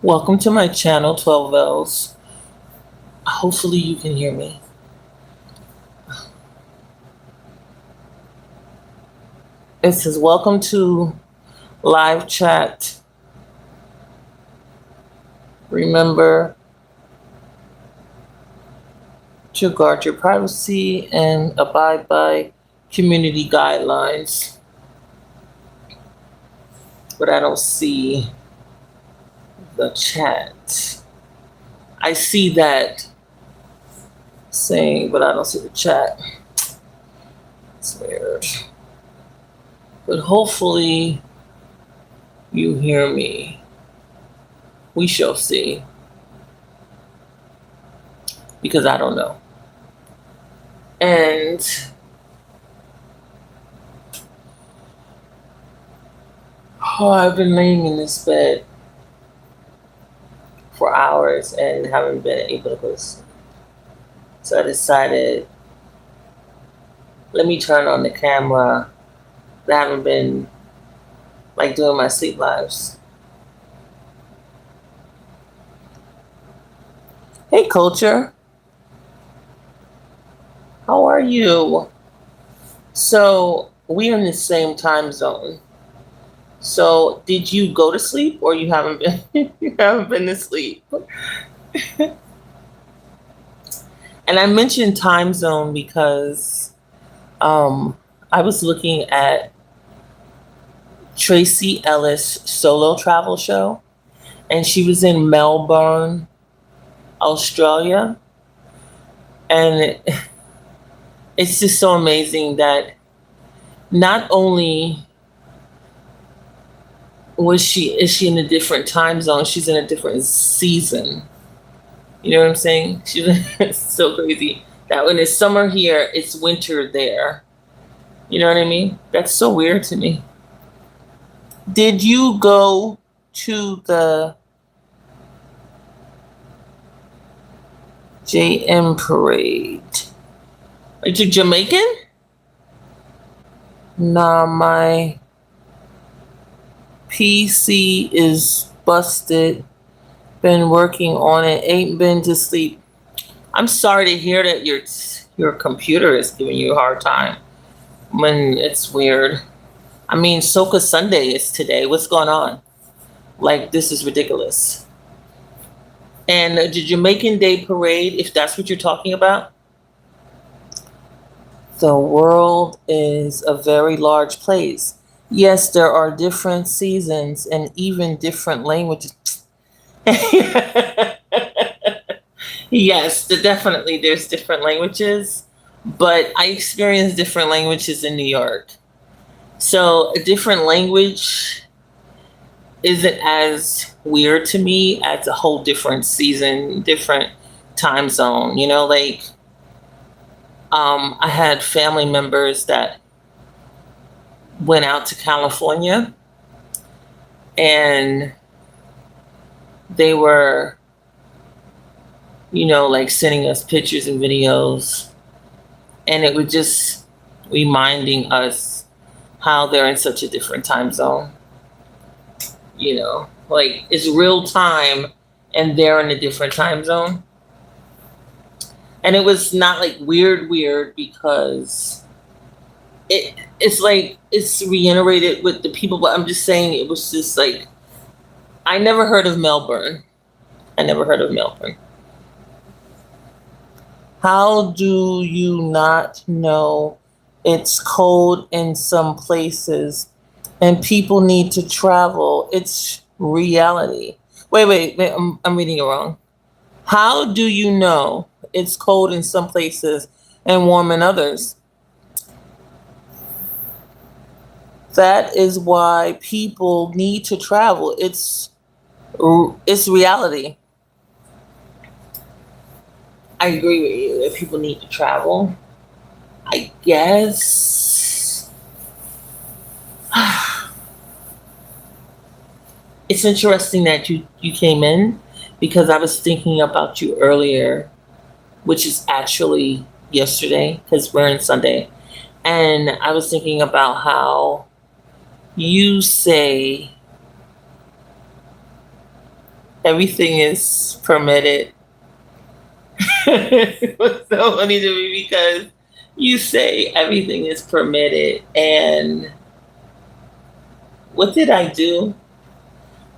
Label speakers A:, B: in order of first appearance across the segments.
A: Welcome to my channel, 12 L's. Hopefully you can hear me. It says, welcome to live chat. Remember to guard your privacy and abide by community guidelines. But I don't see the chat. I see that saying, but I don't see the chat. It's weird. But hopefully you hear me. We shall see. Because I don't know. And I've been laying in this bed for hours and haven't been able to go to sleep. So I decided, let me turn on the camera. I haven't been doing my sleep lives. Hey, Culture. How are you? So we're in the same time zone. So did you go to sleep or you haven't been you haven't been to sleep? And I mentioned time zone because I was looking at Tracy Ellis solo travel show, and she was in Melbourne, Australia. And it's just so amazing that not only is she in a different time zone, she's in a different season. You know what I'm saying? It's so crazy that when it's summer here, it's winter there. You know what I mean? That's so weird to me. Did you go to the JM parade? Are you Jamaican? Nah, my PC is busted. Been working on it. Ain't been to sleep. I'm sorry to hear that your computer is giving you a hard time. When it's weird. I mean, Soca Sunday is today. What's going on? This is ridiculous. And the Jamaican Day Parade, if that's what you're talking about, the world is a very large place. Yes, there are different seasons and even different languages. Yes, definitely there's different languages, but I experienced different languages in New York. So a different language isn't as weird to me as a whole different season, different time zone. I had family members that went out to California, and they were, sending us pictures and videos, and it was just reminding us how they're in such a different time zone. It's real time and they're in a different time zone. And it was not weird because it's reiterated with the people, but I'm just saying it was just I never heard of Melbourne. I never heard of Melbourne. How do you not know it's cold in some places and people need to travel? It's reality. Wait, I'm reading it wrong. How do you know it's cold in some places and warm in others? That is why people need to travel. It's reality. I agree with you that people need to travel. I guess it's interesting that you came in because I was thinking about you earlier, which is actually yesterday because we're in Sunday. And I was thinking about how you say Everything is permitted. It's so funny to me because you say everything is permitted, and what did I do?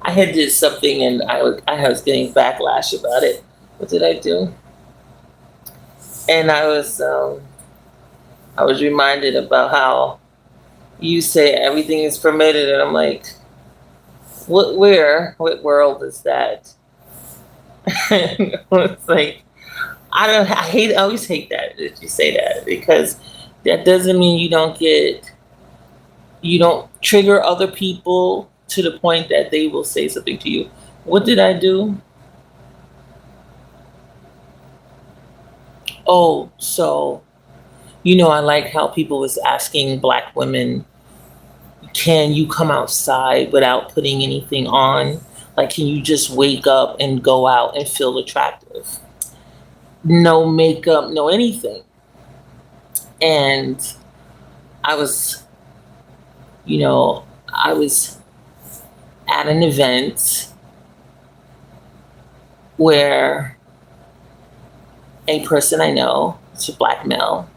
A: I had did something, and I was getting backlash about it. What did I do? And I was reminded about how you say everything is permitted, and I'm like, what world is that? It's like I always hate that you say that, because that doesn't mean you don't trigger other people to the point that they will say something to you. What did I do? Oh, so I like how people was asking black women, can you come outside without putting anything on? Like, can you just wake up and go out and feel attractive? No makeup, no anything. And I was, I was at an event where a person I know, it's a black male,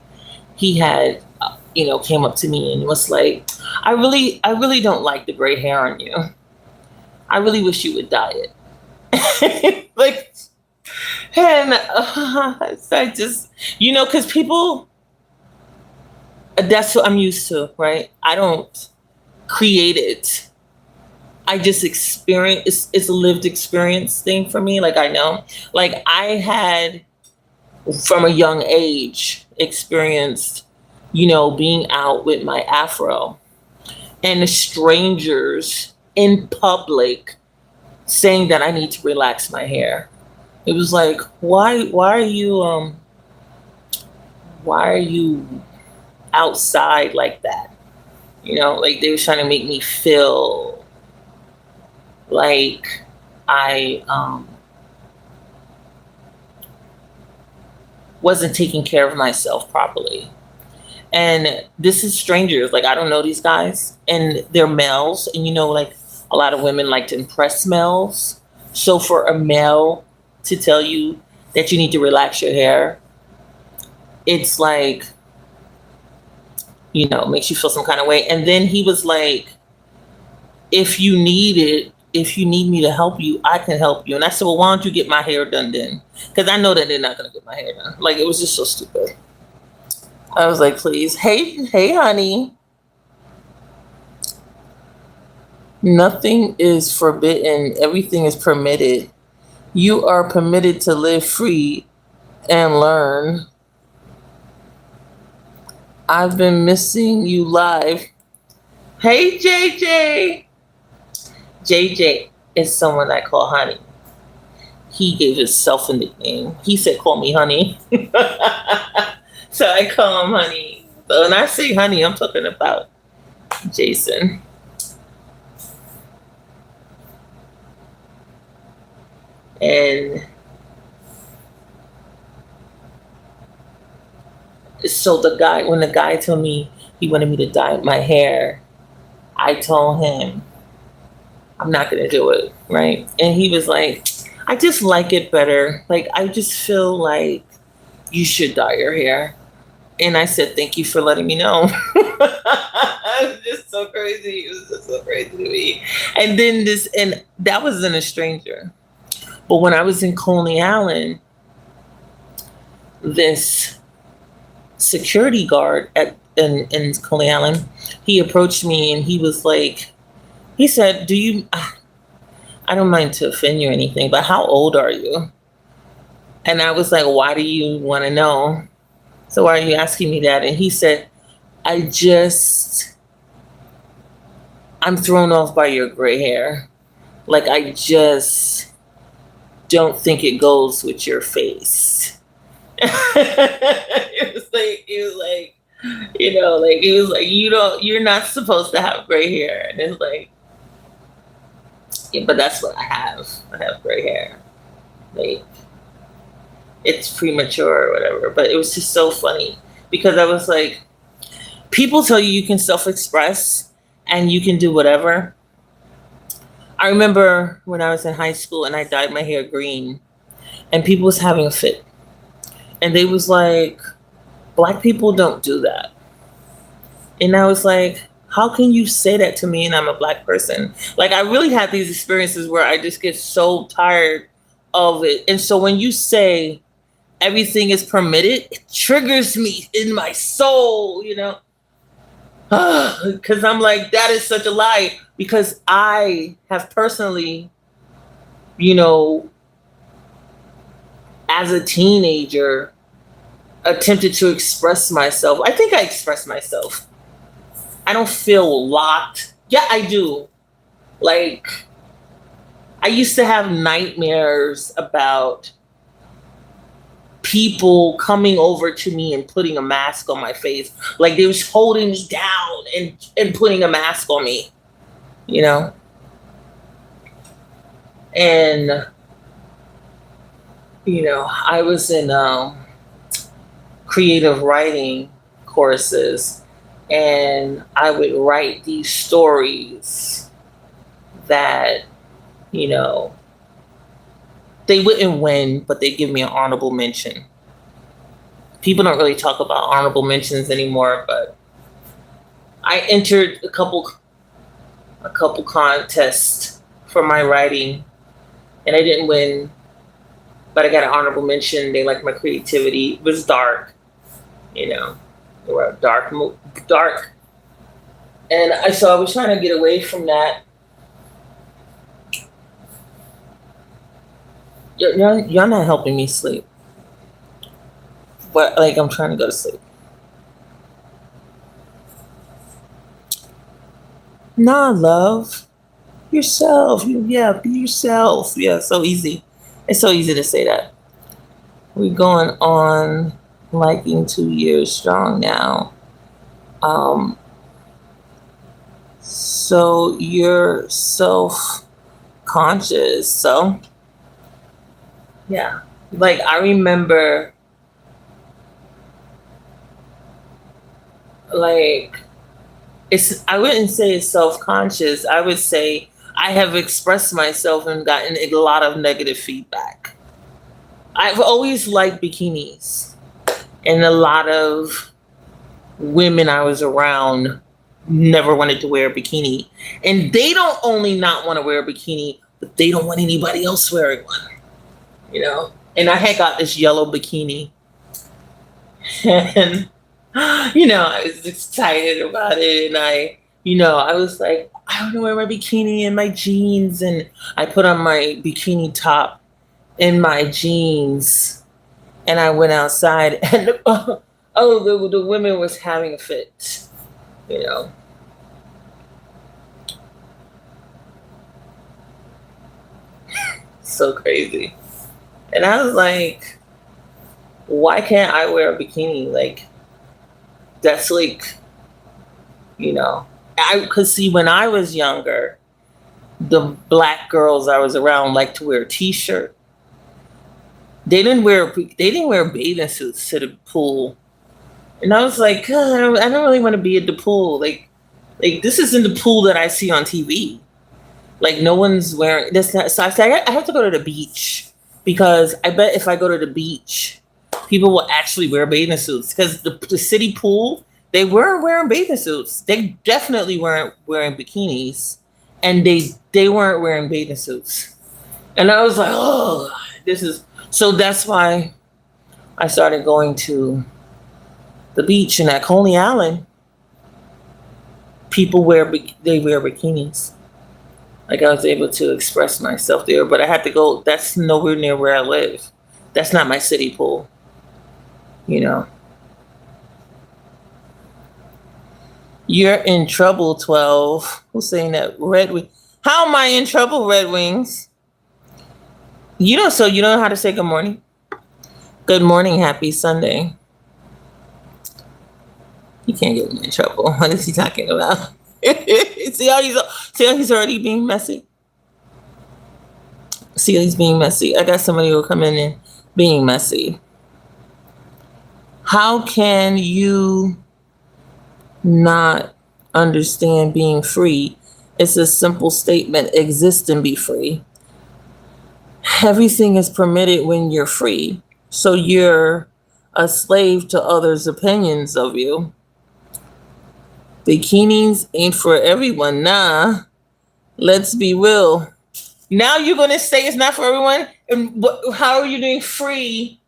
A: he had, came up to me and was like, I really don't like the gray hair on you. I really wish you would dye it. Like, and so I just, because people, that's what I'm used to, right? I don't create it. I just experience, it's a lived experience thing for me. Like, I know, like, I had from a young age experienced, being out with my afro and the strangers in public saying that I need to relax my hair. It was like, why are you outside like that? Like, they were trying to make me feel like I wasn't taking care of myself properly. And this is strangers. Like, I don't know these guys, and they're males. And like, a lot of women like to impress males. So for a male to tell you that you need to relax your hair, it's like, makes you feel some kind of way. And then he was like, if you need me to help you, I can help you. And I said, well, why don't you get my hair done then? Because I know that they're not going to get my hair done. Like, it was just so stupid. I was like, please. Hey, honey. Nothing is forbidden. Everything is permitted. You are permitted to live free and learn. I've been missing you live. Hey, JJ. JJ is someone I call honey. He gave himself a nickname. He said, call me honey. So I call him honey. So when I say honey, I'm talking about Jason. And so when the guy told me he wanted me to dye my hair, I told him I'm not going to do it, right? And he was like, I just like it better. Like, I just feel like you should dye your hair. And I said, thank you for letting me know. It was just so crazy. It was just so crazy to me. And then and that wasn't a stranger. But when I was in Coney Island, this security guard in Coney Island, he approached me and he was like, he said, I don't mind to offend you or anything, but how old are you? And I was like, why do you want to know? So why are you asking me that? And he said, I'm thrown off by your gray hair. Like, I just don't think it goes with your face. It was like, you're not supposed to have gray hair. And it's like, yeah, but that's what I have. I have gray hair. Like, it's premature or whatever. But it was just so funny because I was like, people tell you can self-express and you can do whatever. I remember when I was in high school and I dyed my hair green and people was having a fit. And they was like, black people don't do that. And I was like, how can you say that to me and I'm a black person? Like, I really had these experiences where I just get so tired of it. And so when you say everything is permitted, it triggers me in my soul, you know? Because I'm like, that is such a lie. Because I have personally, you know, as a teenager, attempted to express myself. I think I express myself. I don't feel locked. Yeah, I do. Like, I used to have nightmares about people coming over to me and putting a mask on my face. Like they was holding me down and putting a mask on me, you know? And, you know, I was in creative writing courses and I would write these stories that, you know, they wouldn't win, but they give me an honorable mention. People don't really talk about honorable mentions anymore, but I entered a couple contests for my writing, and I didn't win, but I got an honorable mention. They liked my creativity. It was dark, you know, they were dark, and so I was trying to get away from that. Y'all not helping me sleep. But like I'm trying to go to sleep. Nah, love. Yourself. Yeah, be yourself. Yeah, so easy. It's so easy to say that. We're going on liking 2 years strong now. Um, so you're self conscious. So yeah. Like I remember like it's I wouldn't say it's self-conscious. I would say I have expressed myself and gotten a lot of negative feedback. I've always liked bikinis, and a lot of women I was around never wanted to wear a bikini. And they don't only not want to wear a bikini, but they don't want anybody else wearing one, you know? And I had got this yellow bikini and you know, I was excited about it, and I was like, I want to wear my bikini and my jeans, and I put on my bikini top and my jeans, and I went outside, and the women was having a fit, you know. So crazy. And I was like, why can't I wear a bikini? Like, that's like, you know, I could see when I was younger, the black girls I was around liked to wear a t-shirt. They didn't wear bathing suits to the pool. And I was like, I don't really want to be at the pool. Like this isn't the pool that I see on TV. Like no one's wearing this. So I said I have to go to the beach because I bet if I go to the beach, people will actually wear bathing suits because the city pool they weren't wearing bathing suits. They definitely weren't wearing bikinis, and they weren't wearing bathing suits. And I was like, oh, this is so. That's why I started going to the beach, and at Coney Island, people they wear bikinis. Like I was able to express myself there, but I had to go. That's nowhere near where I live. That's not my city pool, you know. You're in trouble, 12. Who's saying that? Red Wing. How am I in trouble, Red Wings? So you know how to say good morning? Good morning, happy Sunday. You can't get me in trouble. What is he talking about? see how he's already being messy? See how he's being messy? I got somebody who will come in and being messy. How can you not understand being free It's a simple statement: exist and be free. Everything is permitted when you're free. So you're a slave to others' opinions of you. Bikinis ain't for everyone. Nah, let's be real. Now you're going to say it's not for everyone? And how are you doing free?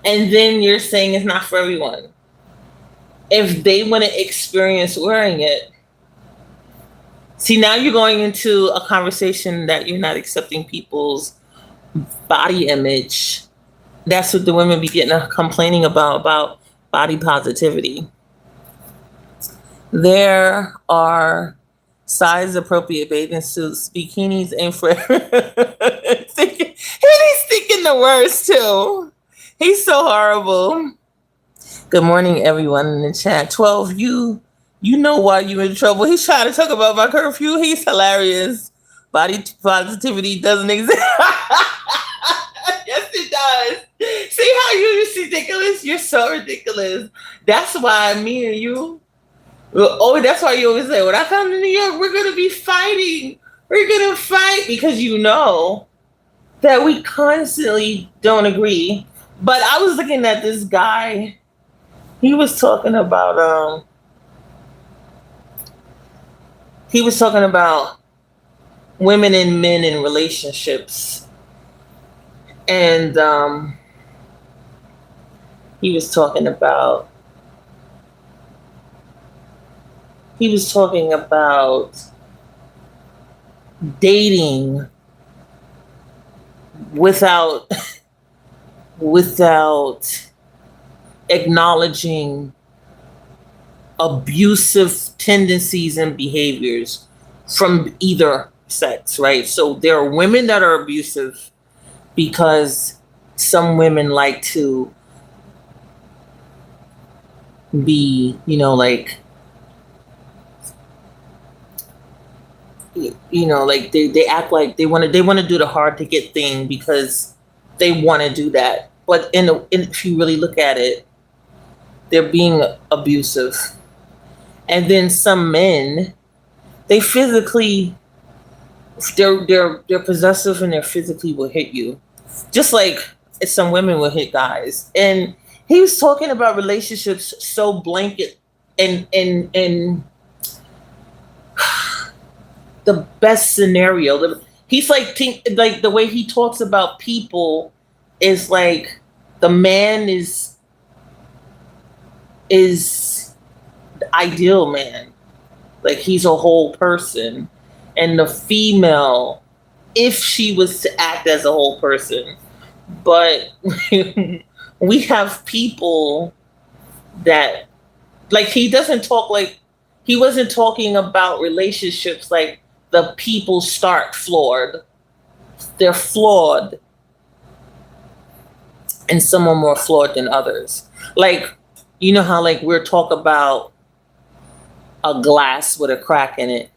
A: And then you're saying it's not for everyone. If they want to experience wearing it, see, now you're going into a conversation that you're not accepting people's body image. That's what the women be getting complaining about body positivity. There are size appropriate bathing suits, bikinis, and for he's thinking the worst too. He's so horrible. Good morning, everyone in the chat. 12, you know why you in trouble. He's trying to talk about my curfew. He's hilarious. Body positivity doesn't exist. Yes, it does. See how you're just ridiculous? You're so ridiculous. That's why me and you. Oh, that's why you always say, when I come to New York, we're gonna be fighting. We're gonna fight because you know that we constantly don't agree. But I was looking at this guy. He was talking about women and men in relationships, and he was talking about dating without acknowledging abusive tendencies and behaviors from either sex, right? So there are women that are abusive because some women like to be, like, like they act like they want to do the hard to get thing because they want to do that. But if you really look at it, they're being abusive. And then some men, they physically, they're possessive and they physically will hit you, just like some women will hit guys. And he was talking about relationships so blanket and the best scenario. He's like like the way he talks about people is like the man is the ideal man, like he's a whole person, and the female, if she was to act as a whole person. But we have people that, like, he doesn't talk like, he wasn't talking about relationships like the people start flawed. They're flawed, and some are more flawed than others. Like, you know how, like, we're talk about a glass with a crack in it,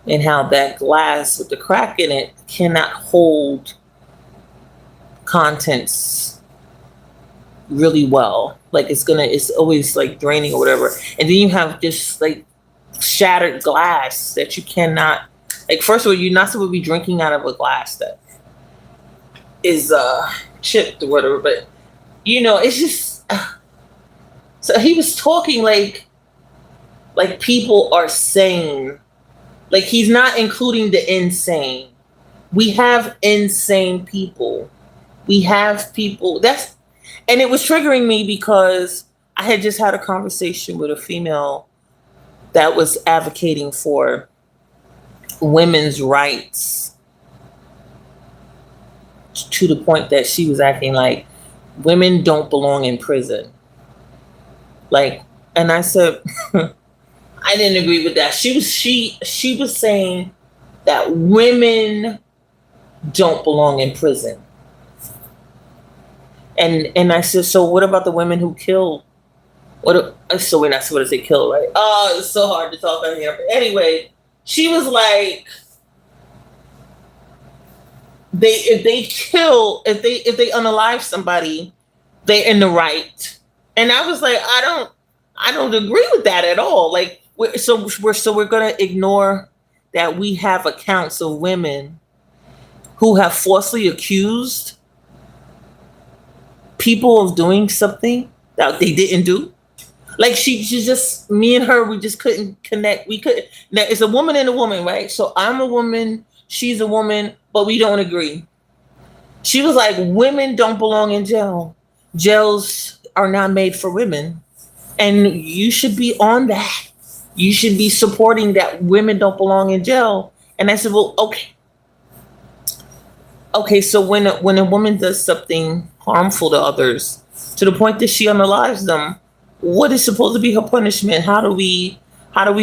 A: and how that glass with the crack in it cannot hold contents really well. Like, it's always like draining or whatever. And then you have just like shattered glass that you cannot, like, first of all, you're not supposed to be drinking out of a glass that is chipped or whatever. But it's just so he was talking like people are sane. Like, he's not including the insane. We have insane people. We have people and it was triggering me because I had just had a conversation with a female that was advocating for women's rights, to the point that she was acting like women don't belong in prison. Like, and I said, I didn't agree with that. She was saying that women don't belong in prison. And I said, so what about the women who kill? So we're not supposed to say kill, right? Oh, it's so hard to talk on here. But anyway, she was like, if they unalive somebody, they're in the right. And I was like, I don't agree with that at all. Like, we're gonna ignore that we have accounts of women who have falsely accused people of doing something that they didn't do. Like she just me and her, we just couldn't connect. We couldn't. Now it's a woman and a woman, right? So I'm a woman, she's a woman, but we don't agree. She was like, women don't belong in jail. Jails are not made for women, and you should be on that. You should be supporting that women don't belong in jail. And I said, well, okay, okay. So when a woman does something harmful to others, to the point that she unalives them, what is supposed to be her punishment? How do we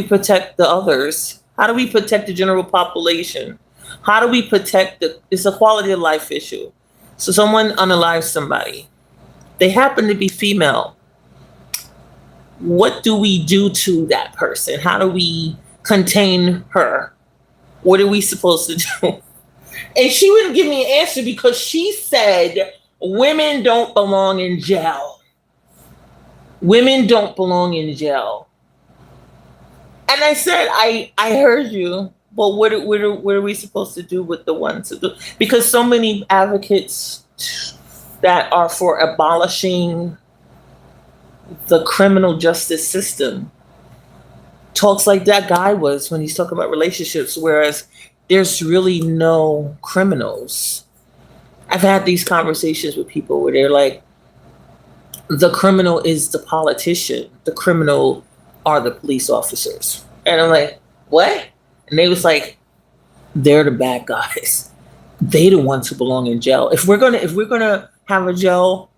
A: protect the others? How do we protect the general population? How do we protect it's a quality of life issue. So someone unalives somebody. They happen to be female. What do we do to that person? How do we contain her? What are we supposed to do? And she wouldn't give me an answer because she said women don't belong in jail. Women don't belong in jail. And I said, I heard you, but what are we supposed to do with the ones who do? Because so many advocates that are for abolishing the criminal justice system talks like that guy was when he's talking about relationships, whereas there's really no criminals. I've had these conversations with people where they're like, the criminal is the politician, the criminal are the police officers. And I'm like, what? And they was like, they're the bad guys. They the ones who belong in jail. If we're gonna have a jail,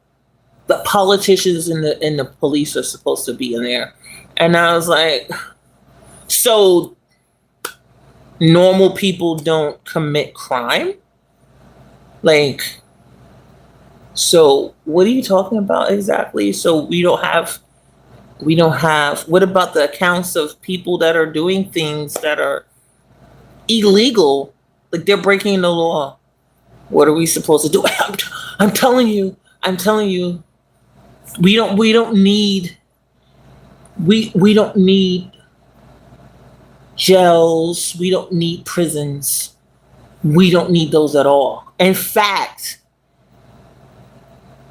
A: the politicians and the police are supposed to be in there. And I was like, so normal people don't commit crime? Like, so what are you talking about exactly? So we don't have what about the accounts of people that are doing things that are illegal? Like they're breaking the law. What are we supposed to do? I'm telling you, we don't need jails, we don't need prisons. We don't need those at all. In fact,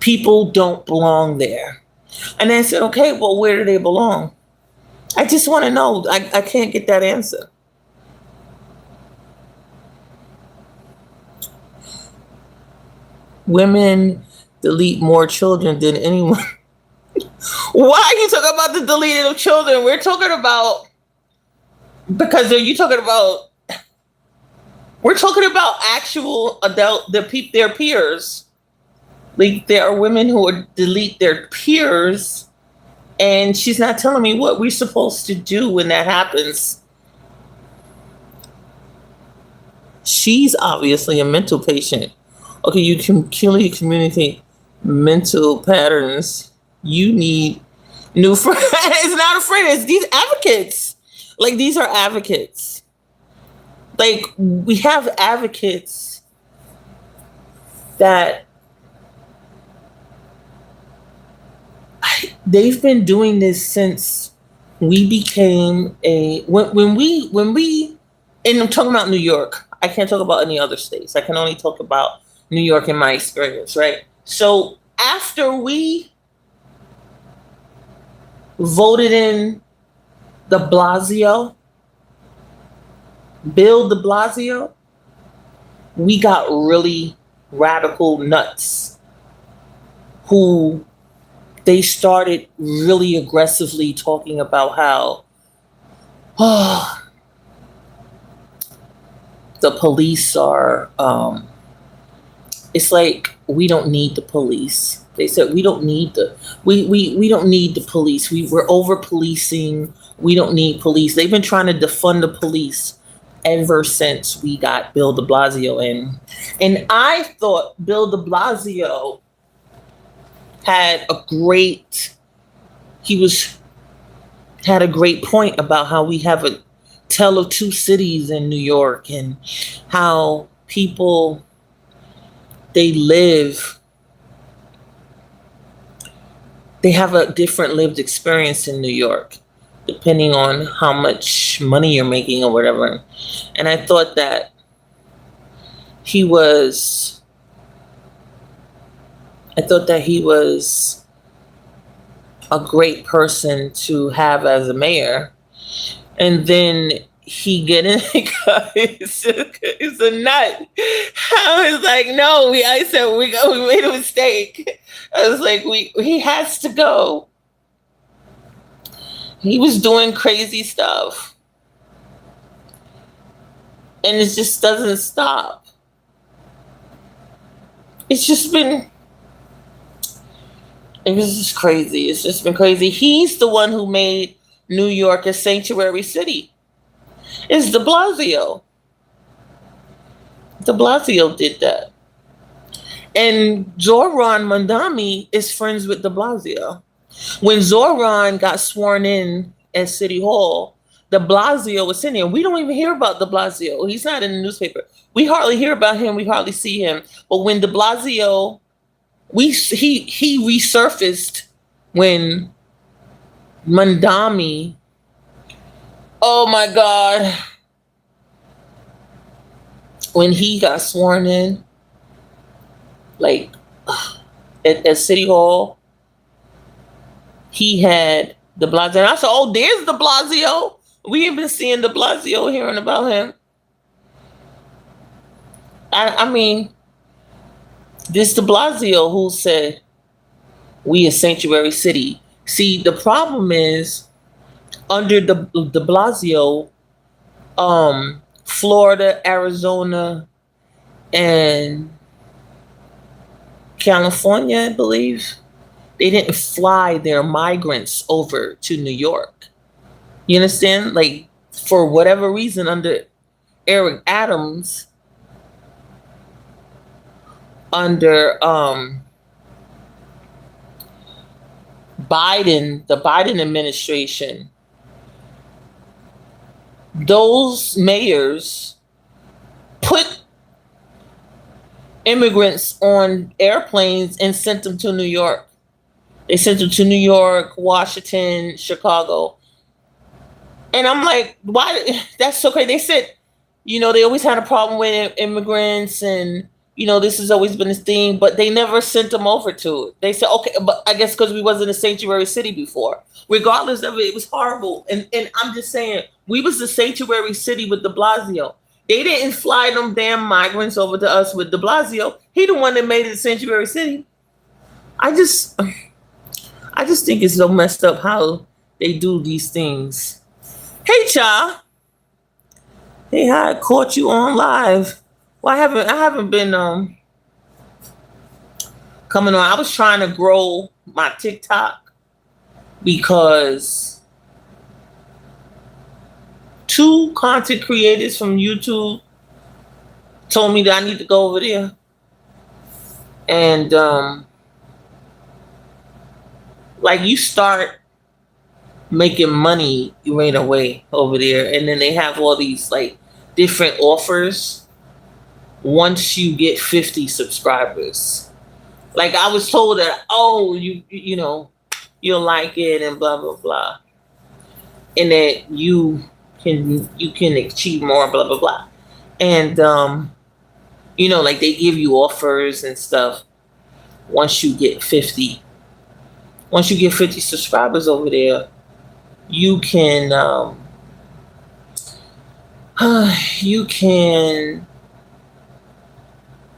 A: people don't belong there. And I said, okay, well, where do they belong? I just want to know. I can't get that answer. Women delete more children than anyone. Why are you talking about the deleting of children? We're talking about, because we're talking about actual adult, their peers. Like there are women who would delete their peers, and she's not telling me what we're supposed to do when that happens. She's obviously a mental patient. Okay, you can clearly communicate mental patterns. You need new friends. It's not a friend. It's these advocates. Like these are advocates. Like we have advocates that they've been doing this since we became a when we and I'm talking about New York. I can't talk about any other states. I can only talk about New York in my experience, right? So after we voted in de Blasio, Bill de Blasio, we got really radical nuts who they started really aggressively talking about how the police are it's like we don't need the police. They said we don't need the police. We're over policing. We don't need police. They've been trying to defund the police ever since we got Bill de Blasio in. And I thought Bill de Blasio had he was had a great point about how we have a tale of two cities in New York, and how people they have a different lived experience in New York. depending on how much money you're making or whatever. And I thought that he was, I thought that he was a great person to have as a mayor. And then he get in he's a nut. I was like, no, I said we made a mistake. I was like, he has to go. He was doing crazy stuff. And it just doesn't stop. It's just been it was just crazy. It's just been crazy. He's the one who made New York a sanctuary city. It's de Blasio. De Blasio did that. And Zoran Mondami is friends with de Blasio. When Zoran got sworn in at City Hall, de Blasio was sitting there. We don't even hear about de Blasio. He's not in the newspaper. We hardly hear about him. We hardly see him. But when de Blasio, he resurfaced when Mondami, oh my God, when he got sworn in, like at City Hall, he had de Blasio. And I said, oh, there's de Blasio. We ain't been seeing de Blasio, hearing about him. I mean, this de Blasio who said, we a sanctuary city. See, the problem is, under de Blasio, Florida, Arizona, and California, I believe, they didn't fly their migrants over to New York. You understand? Like, for whatever reason, under Eric Adams, under Biden, the Biden administration, those mayors put immigrants on airplanes and sent them to New York. They sent them to New York, Washington, Chicago. And I'm like, why? That's so crazy. They said, they always had a problem with immigrants, and this has always been a thing, but they never sent them over to it. They said, okay, but I guess because we wasn't a sanctuary city before. Regardless of it, it was horrible. And I'm just saying, we was the sanctuary city with de Blasio. They didn't fly them damn migrants over to us with de Blasio. He the one that made it a sanctuary city. I just think it's so messed up how they do these things. Hey, Cha. Hey, I caught you on live. Well, I haven't been coming on. I was trying to grow my TikTok because 2 content creators from YouTube told me that I need to go over there. And like, you start making money right away over there, and then they have all these like different offers once you get 50 subscribers. Like, I was told that, oh, you'll like it and blah blah blah, and that you can achieve more, blah blah blah. And like, they give you offers and stuff once you get 50. Once you get 50 subscribers over there, you can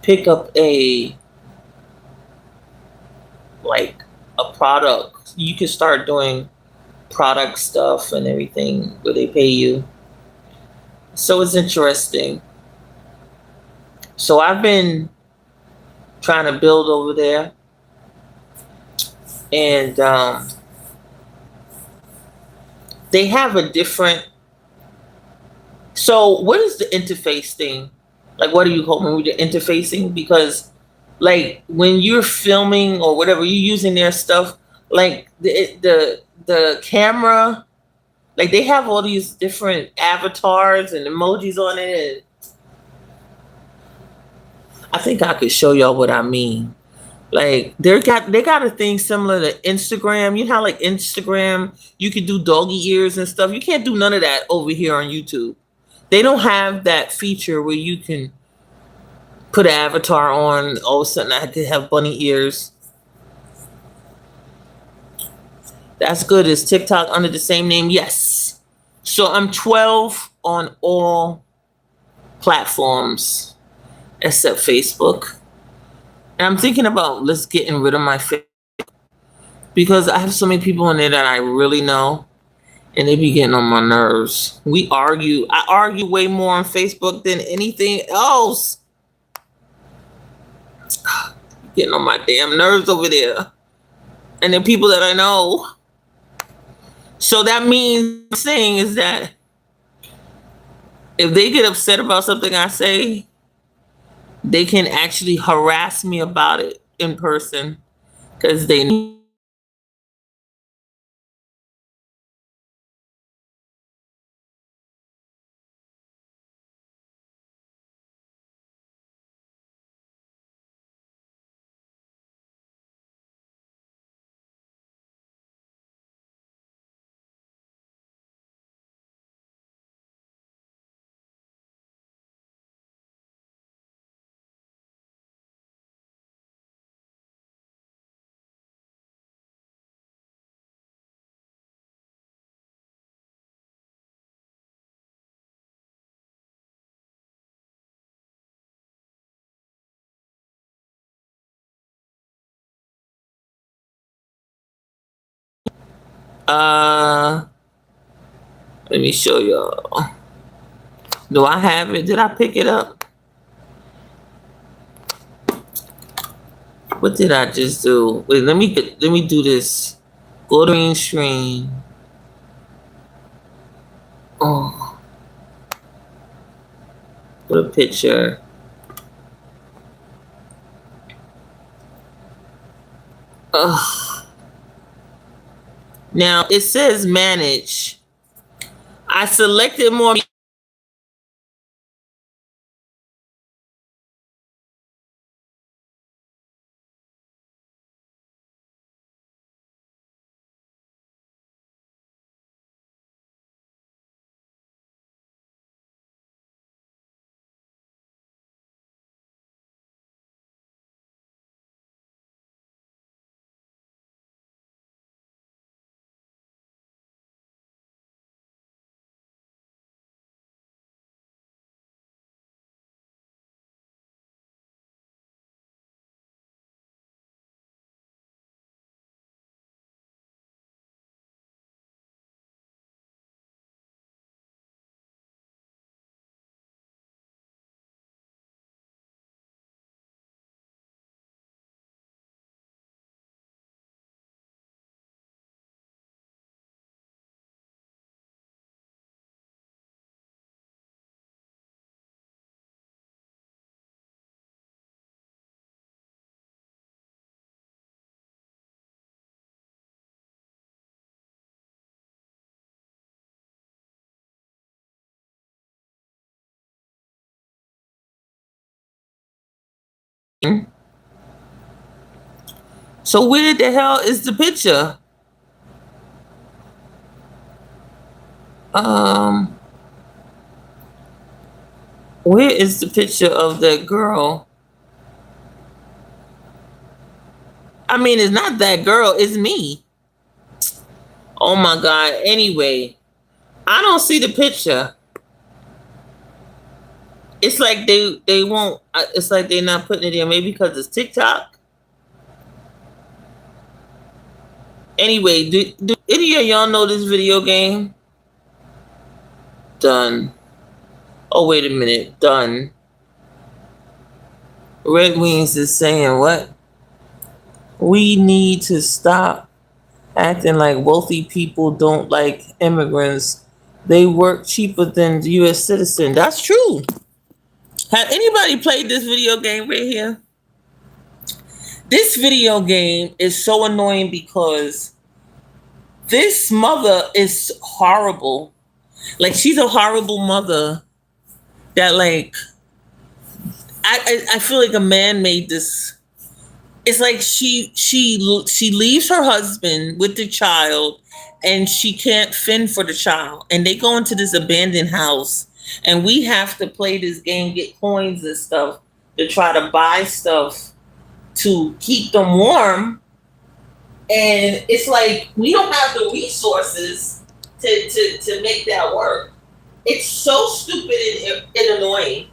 A: pick up a product. You can start doing product stuff and everything where they pay you. So it's interesting. So I've been trying to build over there, and they have a different. So what is the interface thing? Like, what are you hoping with the interfacing? Because, like, when you're filming or whatever, you're using their stuff, like the camera, like, they have all these different avatars and emojis on it. I think I could show y'all what I mean. Like they got a thing similar to Instagram. You know how like Instagram, you can do doggy ears and stuff. You can't do none of that over here on YouTube. They don't have that feature where you can put an avatar on. All of a sudden, I could have bunny ears. That's good. Is TikTok under the same name? Yes. So I'm 12 on all platforms except Facebook. And I'm thinking about let's getting rid of my Facebook because I have so many people in there that I really know and they be getting on my nerves. We argue. I argue way more on Facebook than anything else. Getting on my damn nerves over there. And then people that I know. So that means saying is that if they get upset about something I say, they can actually harass me about it in person because they uh let me show y'all. Do I have it? Did I pick it up? What did I just do? Wait, let me do this. Go to green screen. Oh, put a picture. Ugh. Now it says manage. I selected more. So where the hell is the picture? Um, where is the picture of that girl? I mean, it's not that girl, it's me. Oh my god. Anyway, I don't see the picture. It's like they won't. It's like they're not putting it in. Maybe because it's TikTok. Anyway, do any of y'all know this video game? Done. Oh wait a minute. Done. Red Wings is saying what? We need to stop acting like wealthy people don't like immigrants. They work cheaper than U.S. citizens. That's true. Have anybody played this video game right here? This video game is so annoying because this mother is horrible. Like she's a horrible mother that like I feel like a man made this. It's like she leaves her husband with the child, and she can't fend for the child, and they go into this abandoned house, and we have to play this game, get coins and stuff to try to buy stuff to keep them warm. And it's like we don't have the resources to make that work. It's so stupid and annoying,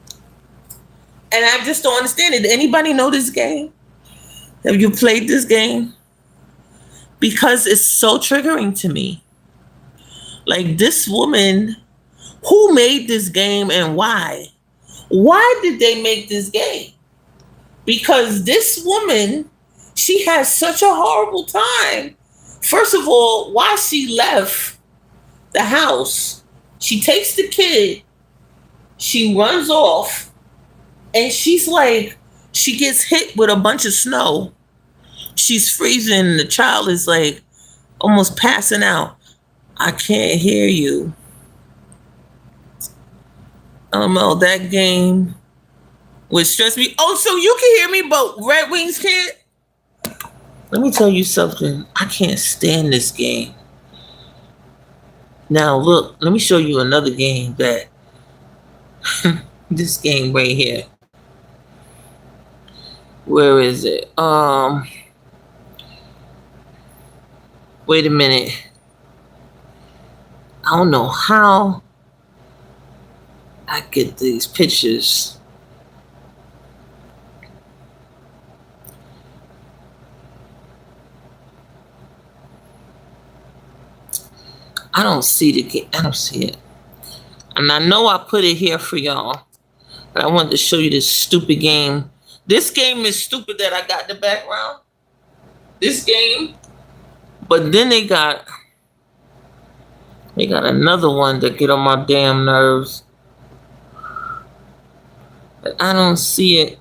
A: and I just don't understand it. Anybody know this game? Have you played this game? Because it's so triggering to me. Like, this woman, who made this game and why? Why did they make this game? Because this woman, she has such a horrible time. First of all, why she left the house, she takes the kid, she runs off, and she's like, she gets hit with a bunch of snow. She's freezing. The child is like almost passing out. I can't hear you. Oh, that game would stress me. Oh, so you can hear me, but Red Wings can't? Let me tell you something. I can't stand this game. Now, look, let me show you another game that this game right here. Where is it? Wait a minute. I don't know how I get these pictures. I don't see the game. I don't see it. And I know I put it here for y'all. But I wanted to show you this stupid game. This game is stupid that I got the background. This game. But then they got another one that get on my damn nerves. But I don't see it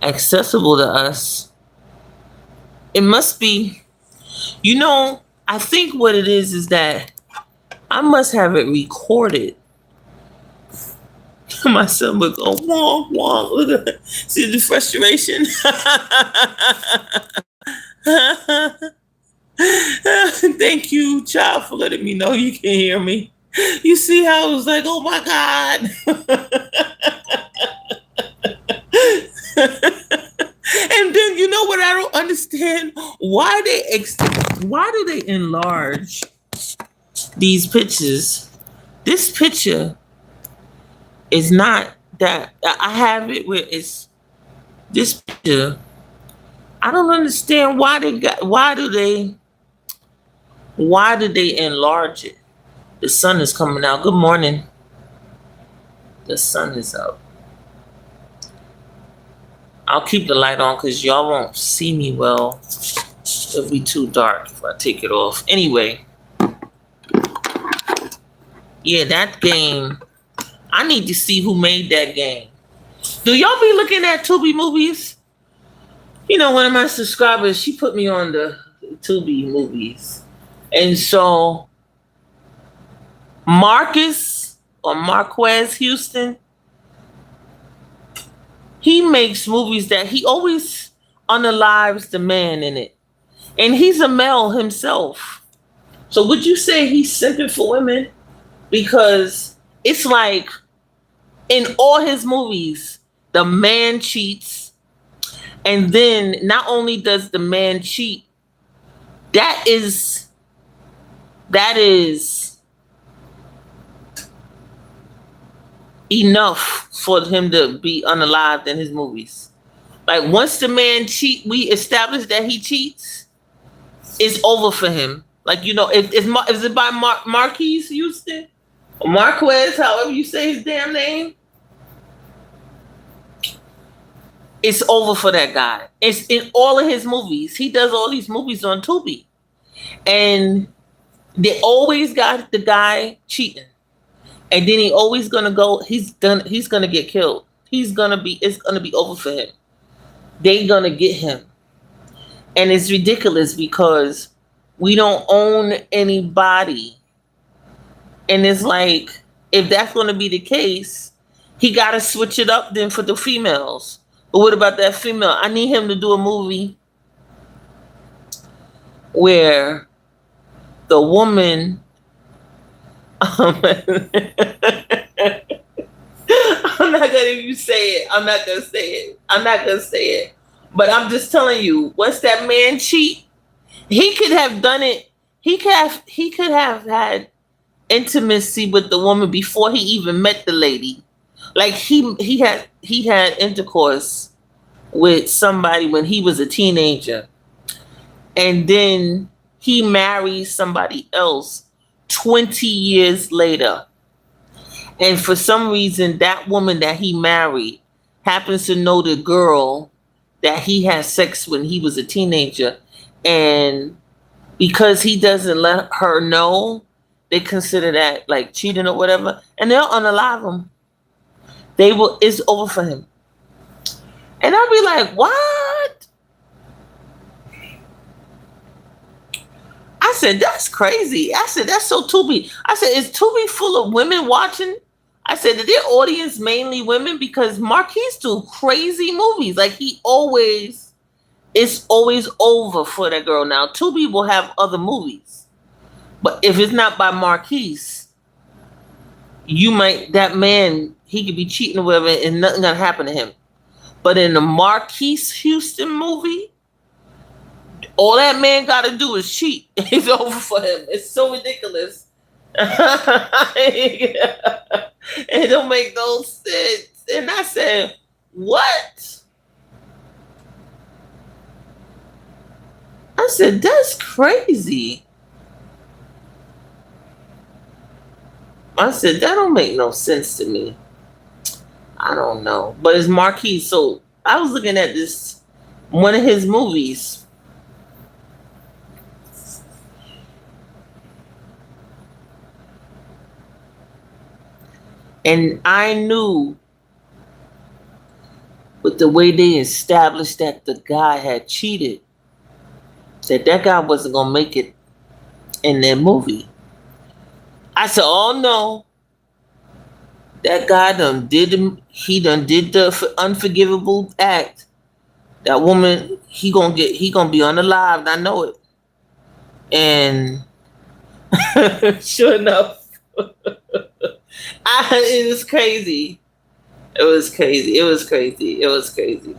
A: accessible to us. It must be, I think what it is that I must have it recorded. My son would go, wonk, wonk. Look at that. See the frustration? Thank you, child, for letting me know you can hear me. You see how I was like, oh my God. And then you know what I don't understand? Why do they enlarge these pictures? This picture is not that. I have it where it's this picture. I don't understand why do they enlarge it? The sun is coming out. Good morning. The sun is up. I'll keep the light on because y'all won't see me well. It'll be too dark if I take it off. Anyway. Yeah, that game. I need to see who made that game. Do y'all be looking at Tubi movies? One of my subscribers, she put me on the Tubi movies. And so Marcus or Marquez Houston, he makes movies that he always unalives the man in it. And he's a male himself. So would you say he's simping for women? Because it's like in all his movies, the man cheats. And then not only does the man cheat, that is enough for him to be unalived in his movies. Like, once the man we establish that he cheats, it's over for him. Like, is it by Marquise Houston? Or Marquez, however you say his damn name? It's over for that guy. It's in all of his movies. He does all these movies on Tubi. And they always got the guy cheating. And then he always gonna go, he's gonna get killed. It's gonna be over for him. They gonna get him. And it's ridiculous because we don't own anybody. And it's like, if that's gonna be the case, he gotta switch it up then for the females. But what about that female? I need him to do a movie where the woman. I'm not gonna even say it. I'm not gonna say it. I'm not gonna say it. But I'm just telling you, once that man cheat, he could have done it. He could have had intimacy with the woman before he even met the lady. Like he had intercourse with somebody when he was a teenager, and then he married somebody else 20 years later. And for some reason, that woman that he married happens to know the girl that he had sex when he was a teenager. And because he doesn't let her know, they consider that like cheating or whatever. And they'll unalive him. They will, it's over for him. And I'll be like, what? I said, that's crazy. I said, that's so Tubi. I said, is Tubi full of women watching? I said, that their audience mainly women? Because Marquise do crazy movies. Like it's always over for that girl. Now, Tubi will have other movies. But if it's not by Marquise, that man, he could be cheating or whatever and nothing gonna happen to him. But in the Marquise Houston movie, all that man got to do is cheat. It's over for him. It's so ridiculous. It don't make no sense. And I said, what? I said, that's crazy. I said, that don't make no sense to me. I don't know. But it's Marquis. So I was looking at this, one of his movies. And I knew with the way they established that the guy had cheated, that guy wasn't going to make it in their movie. I said, oh no. That guy done did the unforgivable act. That woman, he gonna be unalived. I know it. And sure enough, it was crazy. It was crazy. It was crazy. It was crazy.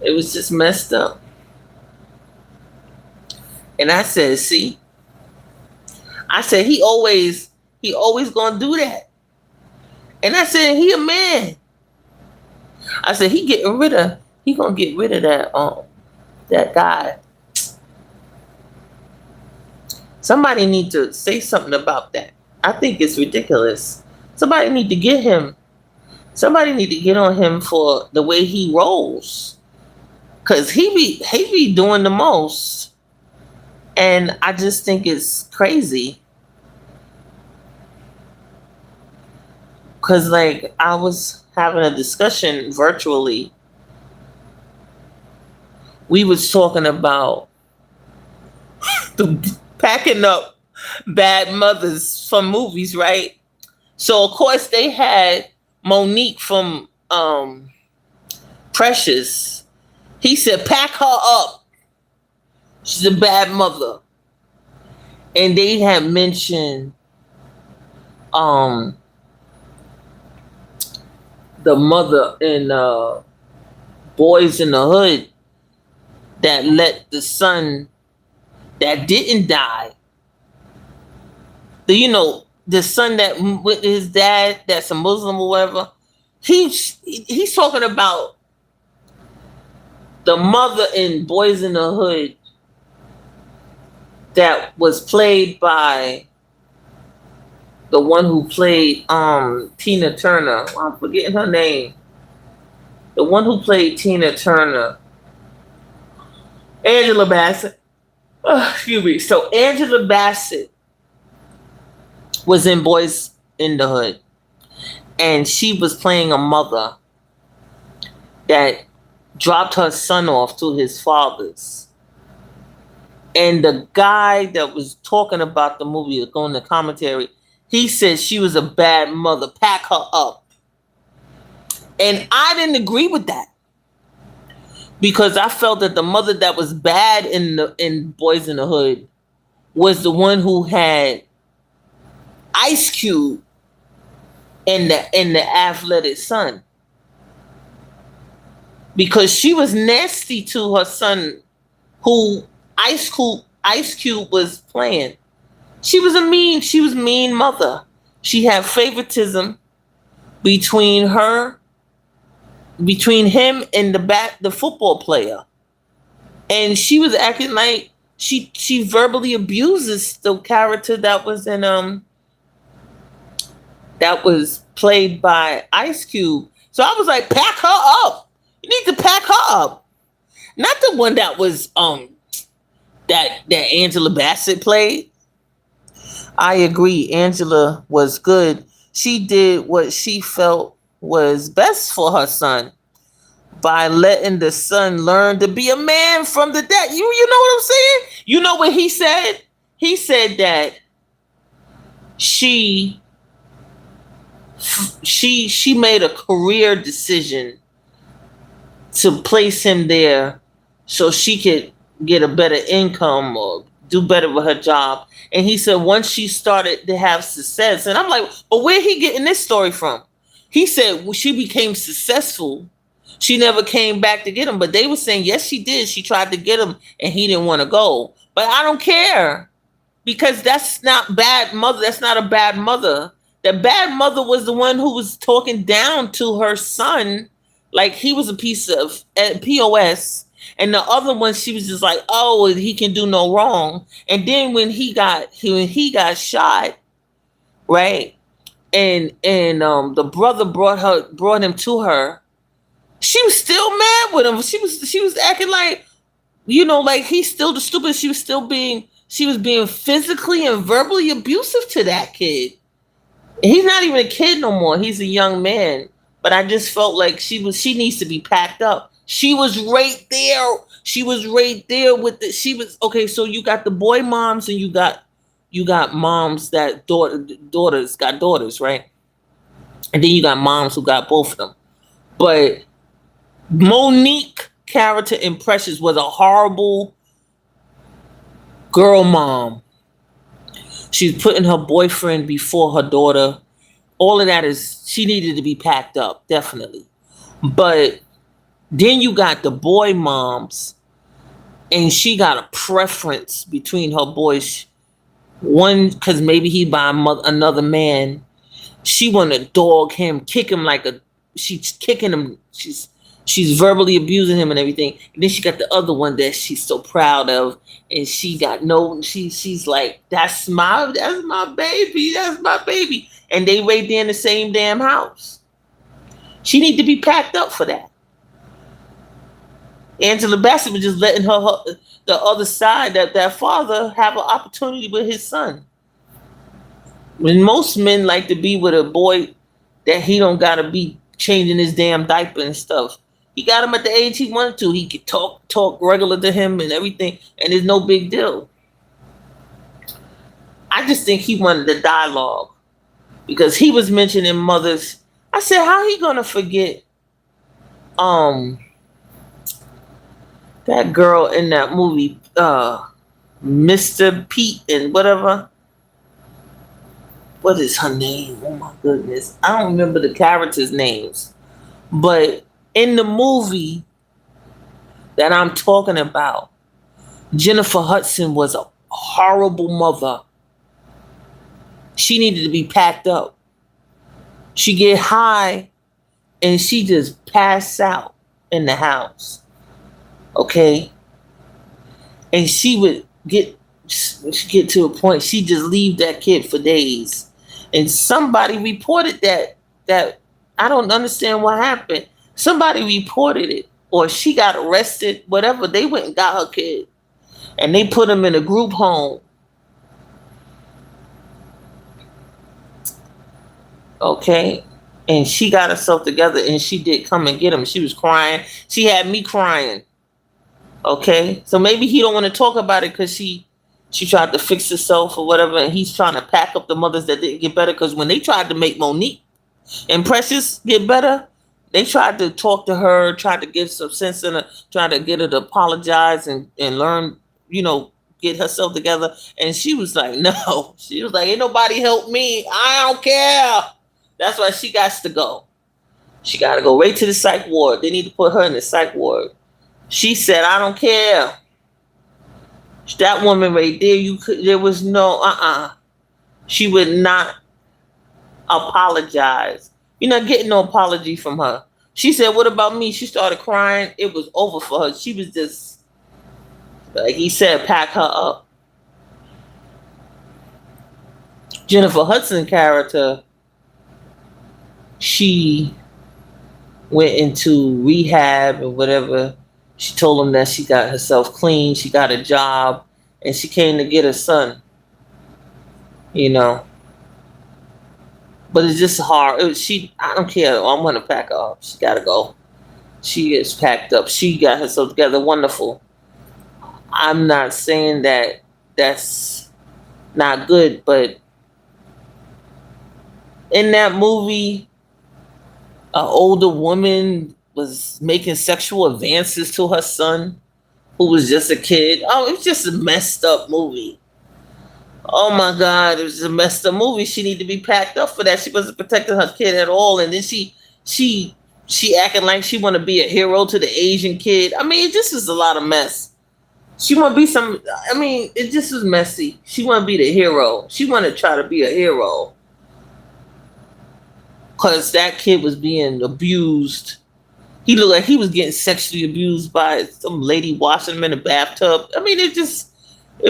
A: It was just messed up. And I said, see, I said he always gonna do that. And I said, he a man. I said, he gonna get rid of that guy. Somebody need to say something about that. I think it's ridiculous. Somebody need to get on him for the way he rolls. Cause he be doing the most. And I just think it's crazy. Cause like I was having a discussion virtually. We was talking about the packing up bad mothers from movies, right? So of course they had Monique from Precious. He said, pack her up. She's a bad mother. And they had mentioned the mother in Boys in the Hood that let the son that didn't die. The son that with his dad that's a Muslim or whatever. He's talking about the mother in Boys in the Hood that was played by the one who played Tina Turner. I'm forgetting her name. The one who played Tina Turner. Angela Bassett. Oh, excuse me. So Angela Bassett was in Boys in the Hood. And she was playing a mother that dropped her son off to his father's. And the guy that was talking about the movie, going to commentary, he said she was a bad mother. Pack her up. And I didn't agree with that because I felt that the mother that was bad in Boys in the Hood was the one who had Ice Cube in the athletic son, because she was nasty to her son who Ice Cube was playing. She was mean mother. She had favoritism between her between him and the football player. And she was acting like she verbally abuses the character that was played by Ice Cube. So I was like, pack her up. You need to pack her up. Not the one that was that Angela Bassett played. I agree. Angela was good. She did what she felt was best for her son by letting the son learn to be a man from the dead. You know what I'm saying? You know what he said? He said that she she made a career decision to place him there so she could get a better income or do better with her job. And he said once she started to have success, and I'm like, but where he getting this story from? He said when she became successful, she never came back to get him. But they were saying, yes, she did. She tried to get him and he didn't want to go. But I don't care because that's not bad mother. That's not a bad mother. The bad mother was the one who was talking down to her son like he was a piece of POS. And the other one, she was just like, oh, he can do no wrong. And then when he got shot, right? And the brother brought him to her. She was still mad with him. She was acting like, like he's still the stupid. She was being physically and verbally abusive to that kid. He's not even a kid no more. He's a young man. But I just felt like she needs to be packed up. She was right there. She was right there with the she was okay, so you got the boy moms and you got moms that daughters got daughters, right? And then you got moms who got both of them. But Monique character in Precious was a horrible girl mom. She's putting her boyfriend before her daughter. All of that is she needed to be packed up, definitely. But then you got the boy moms, and she got a preference between her boys. One, because maybe he by another man. She want to dog him, kick him like a. She's kicking him. She's verbally abusing him and everything. And then she got the other one that she's so proud of, and she got no. She's like, that's my baby, that's my baby, and they right there in the same damn house. She need to be packed up for that. Angela Bassett was just letting the other side that father have an opportunity with his son. When most men like to be with a boy that he don't gotta be changing his damn diaper and stuff. He got him at the age he wanted to. He could talk regular to him and everything, and it's no big deal. I just think he wanted the dialogue because he was mentioning mothers. I said, how he gonna forget um that girl in that movie, Mr. Pete and whatever. What is her name? Oh my goodness. I don't remember the characters' names. But in the movie that I'm talking about, Jennifer Hudson was a horrible mother. She needed to be packed up. She get high and she just pass out in the house. Okay? And she would get to a point she just leave that kid for days. And somebody reported that I don't understand what happened. Somebody reported it or she got arrested, whatever. They went and got her kid and they put him in a group home. Okay? And she got herself together and she did come and get him. She was crying. She had me crying. Okay? So maybe he don't want to talk about it because she tried to fix herself or whatever, and he's trying to pack up the mothers that didn't get better. Because when they tried to make Monique and Precious get better, They tried to talk to her, tried to get some sense in her, tried to get her to apologize and learn, you know, get herself together. And she was like, no. She was like, ain't nobody help me. I don't care. That's why she got to go. She got to go right to the psych ward. They need to put her in the psych ward. She said, I don't care. That woman right there, you could, there was no, She would not apologize. You're not getting no apology from her. She said, what about me? She started crying. It was over for her. She was just, like he said, pack her up. Jennifer Hudson character, she went into rehab or whatever. She told him that she got herself clean, she got a job, and she came to get her son. You know, but it's just hard. I don't care. I'm gonna pack her up. She gotta go. She is packed up. She got herself together. Wonderful. I'm not saying that that's not good, but in that movie, an older woman was making sexual advances to her son, who was just a kid. Oh, it was just a messed up movie. Oh my God, it was a messed up movie. She needed to be packed up for that. She wasn't protecting her kid at all, and then she she acting like she want to be a hero to the Asian kid. I mean, it just is a lot of mess. She want to be some. I mean, it just was messy. She want to be the hero. She want to try to be a hero because that kid was being abused. He looked like he was getting sexually abused by some lady washing him in a bathtub. I mean, it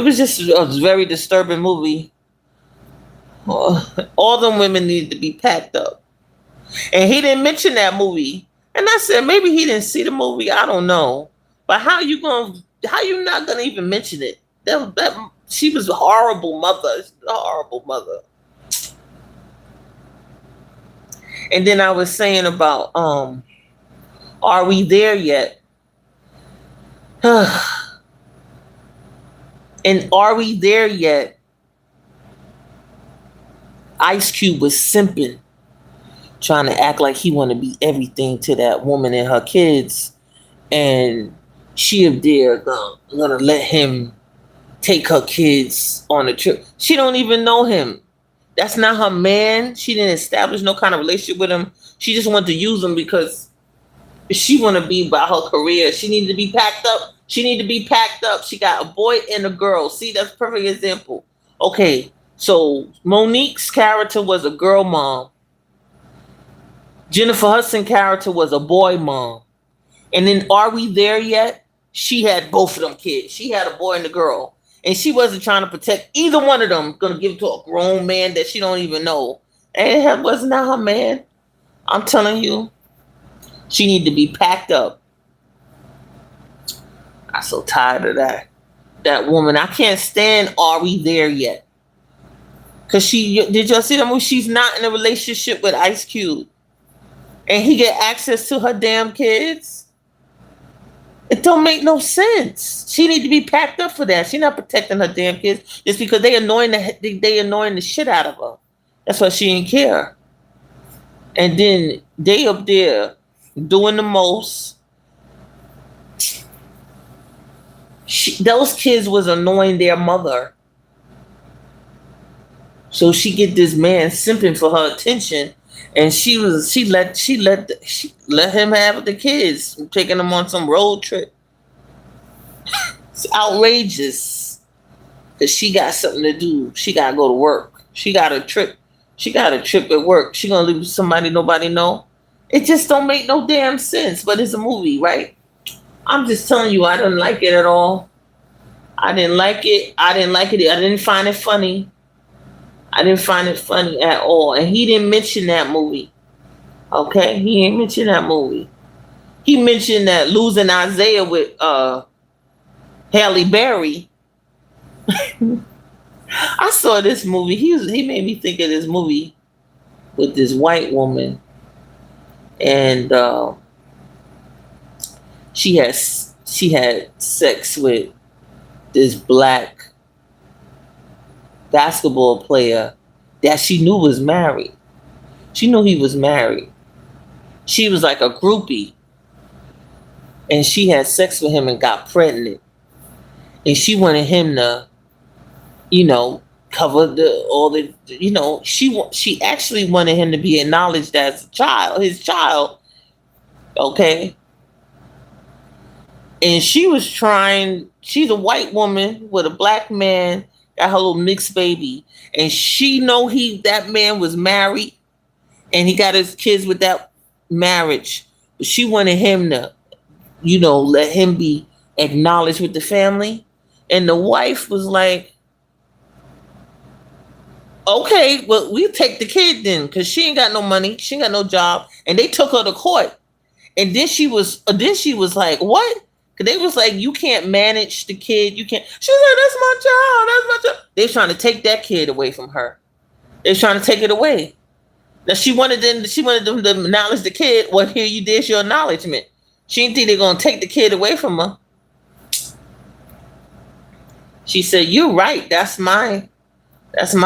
A: was just a very disturbing movie. All them women needed to be packed up. And he didn't mention that movie. And I said maybe he didn't see the movie. I don't know. But how you not gonna even mention it? That she was a horrible mother. A horrible mother. And then I was saying about are we there yet? And are we there yet? Ice Cube was simping, trying to act like he want to be everything to that woman and her kids, and she up there gonna let him take her kids on a trip. She don't even know him. That's not her man. She didn't establish no kind of relationship with him. She just wanted to use him because she want to be about her career. She needed to be packed up. She needed to be packed up. She got a boy and a girl. See, that's a perfect example. Okay, so Monique's character was a girl mom. Jennifer Hudson character was a boy mom. And then Are We There Yet? She had both of them kids. She had a boy and a girl. And she wasn't trying to protect either one of them. Gonna give it to a grown man that she don't even know. And it wasn't that her man. I'm telling you. She need to be packed up. I'm so tired of that. That woman. I can't stand Are We There Yet? Cause did y'all see that movie? She's not in a relationship with Ice Cube. And he get access to her damn kids. It don't make no sense. She need to be packed up for that. She not protecting her damn kids just because they annoying the shit out of her. That's why she didn't care. And then they up there doing the most. Those kids was annoying their mother. So she get this man simping for her attention, and she let him have the kids, taking them on some road trip. It's outrageous. Cause she got something to do. She gotta go to work. She got a trip. She got a trip at work. She gonna leave with somebody nobody know. It just don't make no damn sense. But it's a movie, right? I'm just telling you, I didn't like it at all. I didn't like it. I didn't find it funny. I didn't find it funny at all. And he didn't mention that movie. Okay? He didn't mention that movie. He mentioned that Losing Isaiah with Halle Berry. I saw this movie. He made me think of this movie with this white woman. And she had sex with this black basketball player that she knew was married. She knew he was married. She was like a groupie, and she had sex with him and got pregnant, and she wanted him to, you know, cover the all the, she actually wanted him to be acknowledged as a child, his child, okay? And she was trying. She's a white woman with a black man, got her little mixed baby, and she know that man was married, and he got his kids with that marriage. But she wanted him to, let him be acknowledged with the family. And the wife was like, okay, well, we'll take the kid then, because she ain't got no money, she ain't got no job. And they took her to court. And then she was like, what? Because they was like, you can't manage the kid. You can't. She was like, that's my child. That's my child. They was trying to take that kid away from her. They was trying to take it away. Now she wanted them to acknowledge the kid. Well, here you did your acknowledgement. She didn't think they're gonna take the kid away from her. She said, you're right. That's my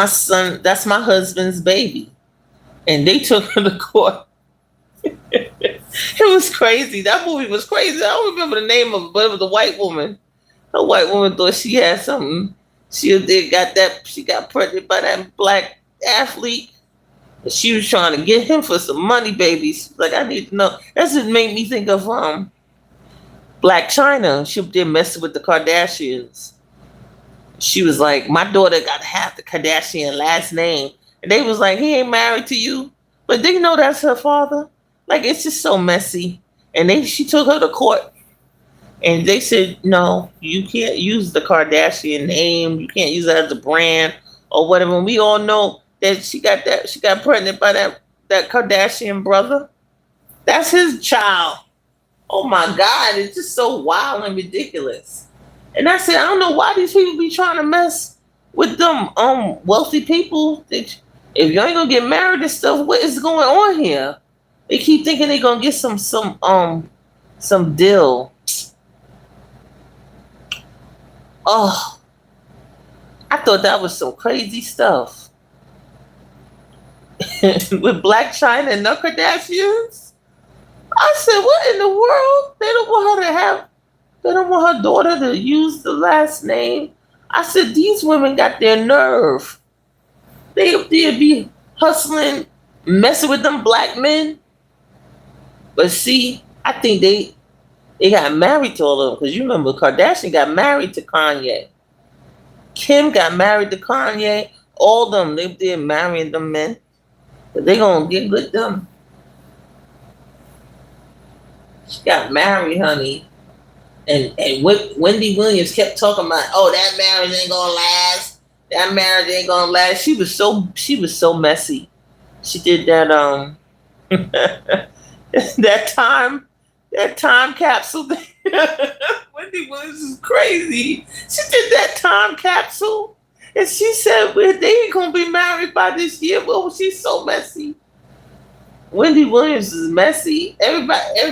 A: son. That's my husband's baby. And they took her to court. It was crazy. That movie was crazy. I don't remember the name of it, but it was a white woman. A white woman thought she had something. She got pregnant by that black athlete. And she was trying to get him for some money, babies. Like, I need to know. That's just made me think of Black China. She was there messing with the Kardashians. She was like, my daughter got half the Kardashian last name. And they was like, he ain't married to you. But they know that's her father. Like, it's just so messy. And she took her to court. And they said, no, you can't use the Kardashian name. You can't use it as a brand or whatever. And we all know that she got pregnant by that Kardashian brother. That's his child. Oh my God, it's just so wild and ridiculous. And I said, I don't know why these people be trying to mess with them wealthy people. If you ain't gonna get married and stuff, what is going on here? They keep thinking they're gonna get some deal. Oh, I thought that was some crazy stuff. With Black China and the Kardashians. I said, what in the world? They don't want her daughter to use the last name. I said, these women got their nerve. They'd be hustling, messing with them black men. But see, I think they got married to all of them. Because you remember, Kardashian got married to Kanye. Kim got married to Kanye. All of them, they're marrying them men. But they going to get with them. She got married, honey. And Wendy Williams kept talking about, oh, that marriage ain't gonna last. That marriage ain't gonna last. She was so messy. She did that that time capsule thing. Wendy Williams is crazy. She did that time capsule, and she said, well, they ain't gonna be married by this year. Well, she's so messy. Wendy Williams is messy. Everybody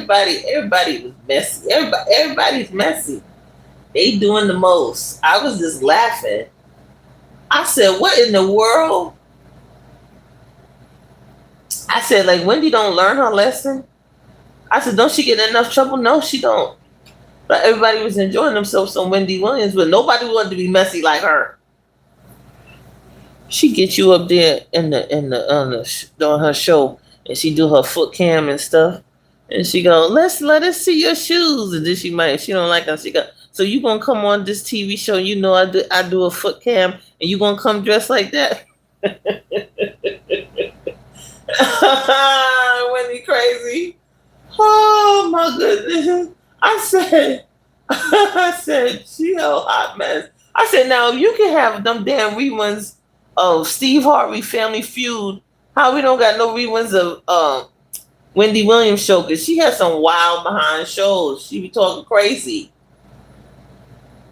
A: was messy. Everybody's messy. They doing the most. I was just laughing. I said, what in the world? I said, like, Wendy don't learn her lesson. I said, don't she get in enough trouble? No, she don't. But everybody was enjoying themselves on Wendy Williams, but nobody wanted to be messy like her. She get you up there on her show, and she do her foot cam and stuff, and she go, let us see your shoes, and then if she don't like them, she go, so you gonna come on this TV show? You know I do a foot cam, and you gonna come dressed like that? Wendy crazy. Oh my goodness. I said, she a hot mess. I said, now you can have them damn reruns of Steve Harvey Family Feud. How we don't got no reruns of Wendy Williams show? Because she has some wild behind shows. She be talking crazy.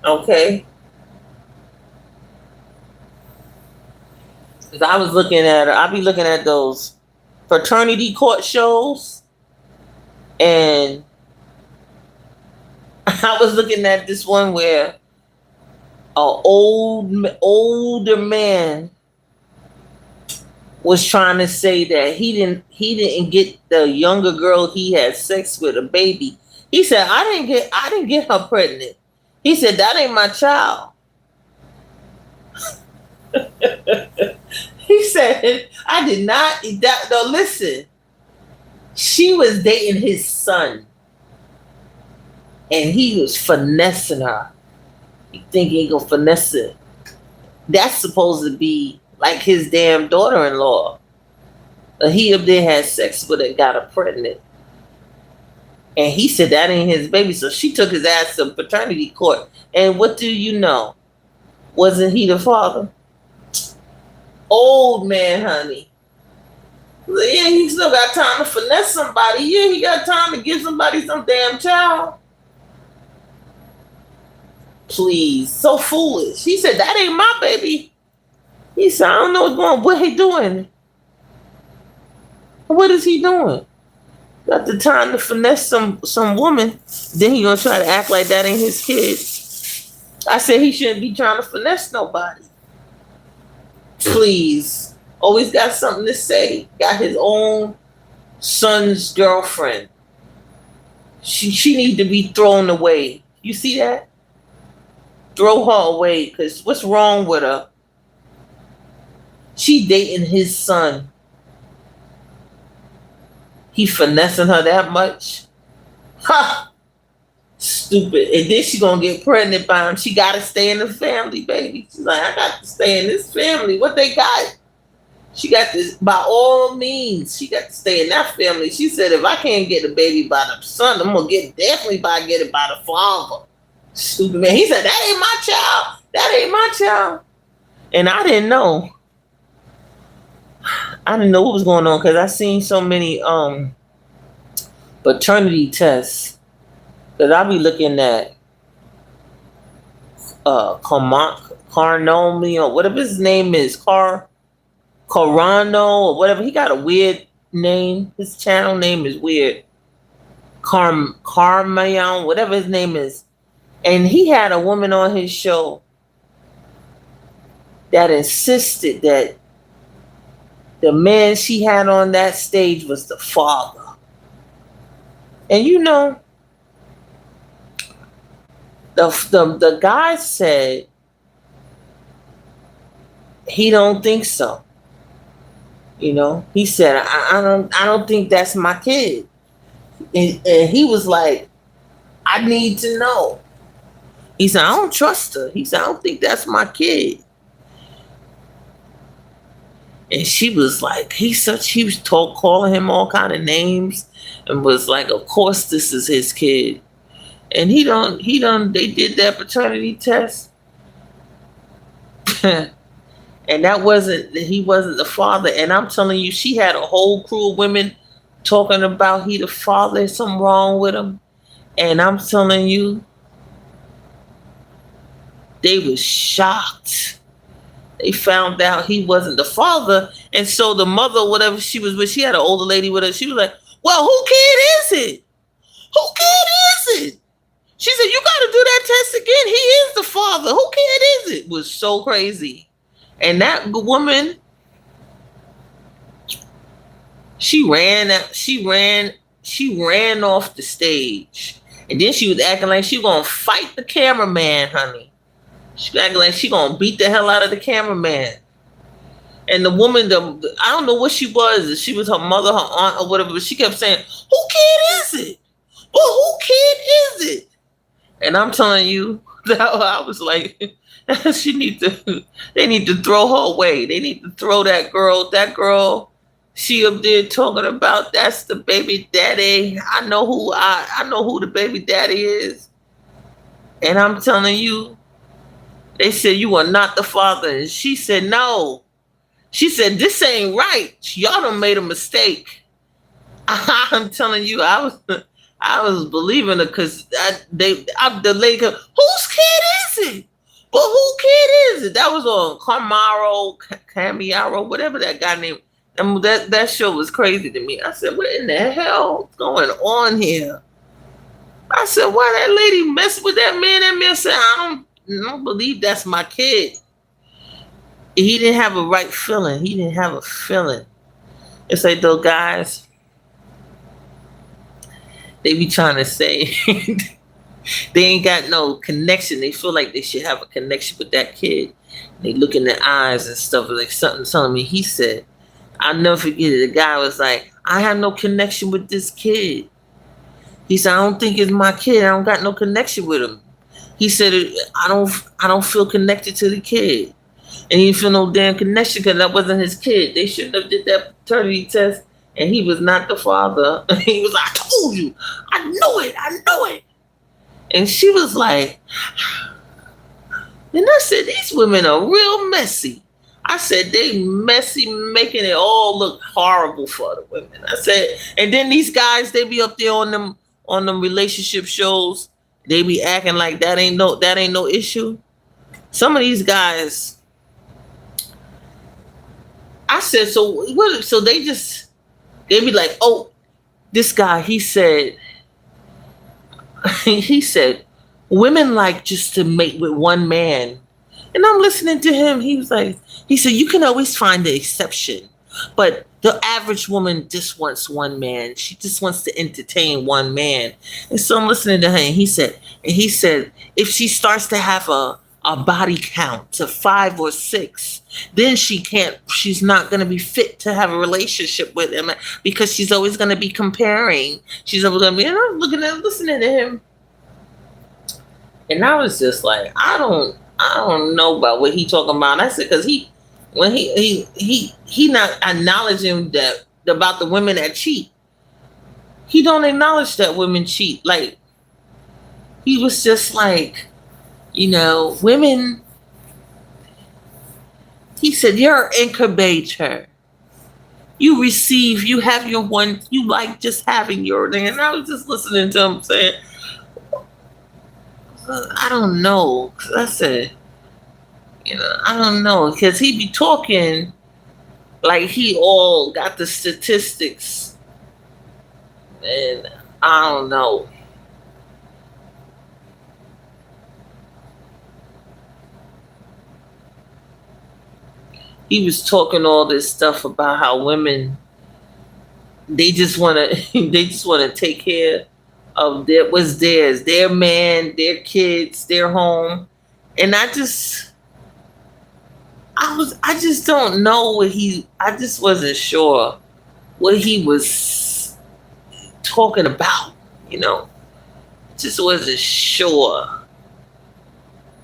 A: Okay. Because I was looking at her. I be looking at those fraternity court shows. And I was looking at this one where an older man was trying to say that he didn't get the younger girl he had sex with a baby. He said I didn't get her pregnant. He said that ain't my child. He said I did not that no listen. She was dating his son and he was finessing her. He think he gonna finesse it. That's supposed to be like his damn daughter-in-law. But he up there had sex with her, got her pregnant. And he said that ain't his baby. So she took his ass to paternity court. And what do you know? Wasn't he the father? Old man, honey. Yeah, he still got time to finesse somebody. Yeah, he got time to give somebody some damn child. Please. So foolish. He said, that ain't my baby. He said, I don't know what's going on. What he doing? What is he doing? Got the time to finesse some woman. Then he gonna try to act like that ain't his kid. I said he shouldn't be trying to finesse nobody. Please. Always got something to say. Got his own son's girlfriend. She need to be thrown away. You see that? Throw her away, because what's wrong with her? She dating his son. He finessing her that much? Ha! Stupid. And then she gonna get pregnant by him. She gotta stay in the family, baby. She's like, I got to stay in this family. What they got? She got this by all means. She got to stay in that family. She said, if I can't get the baby by the son, I'm gonna get it by the father. Stupid man. He said, that ain't my child. That ain't my child. And I didn't know. I didn't know what was going on because I seen so many paternity tests. Because I be looking at Carnomi or whatever his name is, Carano or whatever. He got a weird name. His channel name is weird. Carmayon, whatever his name is. And he had a woman on his show that insisted that the man she had on that stage was the father. And you know, the guy said he don't think so. You know, he said I don't think that's my kid. And he was like, I need to know. He said, I don't trust her. He said, I don't think that's my kid. And she was like, he was calling him all kind of names and was like, of course this is his kid. And they did that paternity test. And he wasn't the father. And I'm telling you, she had a whole crew of women talking about he the father, there's something wrong with him. And I'm telling you, they was shocked. They found out he wasn't the father. And so the mother, whatever she was with, she had an older lady with her. She was like, well, who kid is it? Who kid is it? She said, you got to do that test again. He is the father. Who kid is it? It was so crazy. And that woman, she ran off the stage. And then she was acting like she was going to fight the cameraman, honey. She acting like she gonna beat the hell out of the cameraman. And the woman, I don't know what she was. If she was her mother, her aunt, or whatever, but she kept saying, who kid is it? Well, who kid is it? And I'm telling you, I was like, they need to throw her away. They need to throw that girl. That girl, she up there talking about that's the baby daddy. I know who the baby daddy is. And I'm telling you, they said, you are not the father. And she said, no. She said, this ain't right. Y'all done made a mistake. I'm telling you, I was believing it because the lady goes, whose kid is it? But who kid is it? That was on Camaro, whatever that guy named. And that show was crazy to me. I said, what in the hell is going on here? I said, why that lady messed with that man? That man said, I don't believe that's my kid. He didn't have a right feeling. He didn't have a feeling. It's like those guys, they be trying to say they ain't got no connection. They feel like they should have a connection with that kid. They look in their eyes and stuff like something telling me. He said, I'll never forget it. The guy was like, I have no connection with this kid. He said, I don't think it's my kid. I don't got no connection with him. He said, I don't feel connected to the kid. And he didn't feel no damn connection because that wasn't his kid. They shouldn't have did that paternity test, and he was not the father. He was like, I told you. I know it. I know it. And she was like, and I said, these women are real messy. I said, they messy, making it all look horrible for the women. I said, and then these guys, they be up there on them relationship shows. They be acting like that ain't no issue. Some of these guys, I said, so what? So they be like, oh, this guy, he said, he said, women like just to mate with one man. And I'm listening to him. He said, you can always find the exception. But the average woman just wants one man. She just wants to entertain one man. And so I'm listening to her, and he said, if she starts to have a body count to 5 or 6, then she's not going to be fit to have a relationship with him because she's always going to be comparing. She's always going to be, and I'm listening to him. And I was just like, I don't know about what he talking about. And I said, because when he not acknowledging that about the women that cheat. He don't acknowledge that women cheat. Like, he was just like, women. He said, you're an incubator. You have your one, you like just having your thing. And I was just listening to him saying, I don't know. I said, I don't know. Because he be talking like he all got the statistics. And I don't know. He was talking all this stuff about how women, they just want to they just want to take care of what's theirs, their man, their kids, their home. And I just don't know I just wasn't sure what he was talking about, just wasn't sure.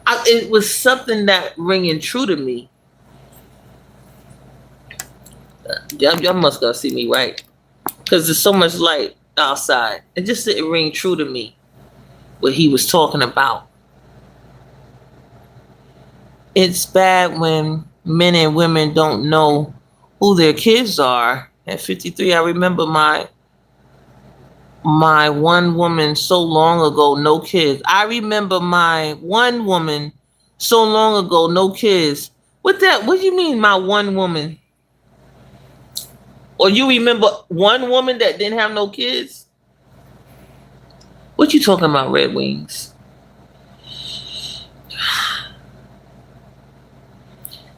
A: It was something that ringing true to me. Y'all must go see me, right? Because there's so much light outside. It just didn't ring true to me what he was talking about. It's bad when men and women don't know who their kids are. At 53, I remember my one woman so long ago, no kids. I remember my one woman so long ago, no kids. What do you mean, my one woman? Or you remember one woman that didn't have no kids? What you talking about, Red Wings?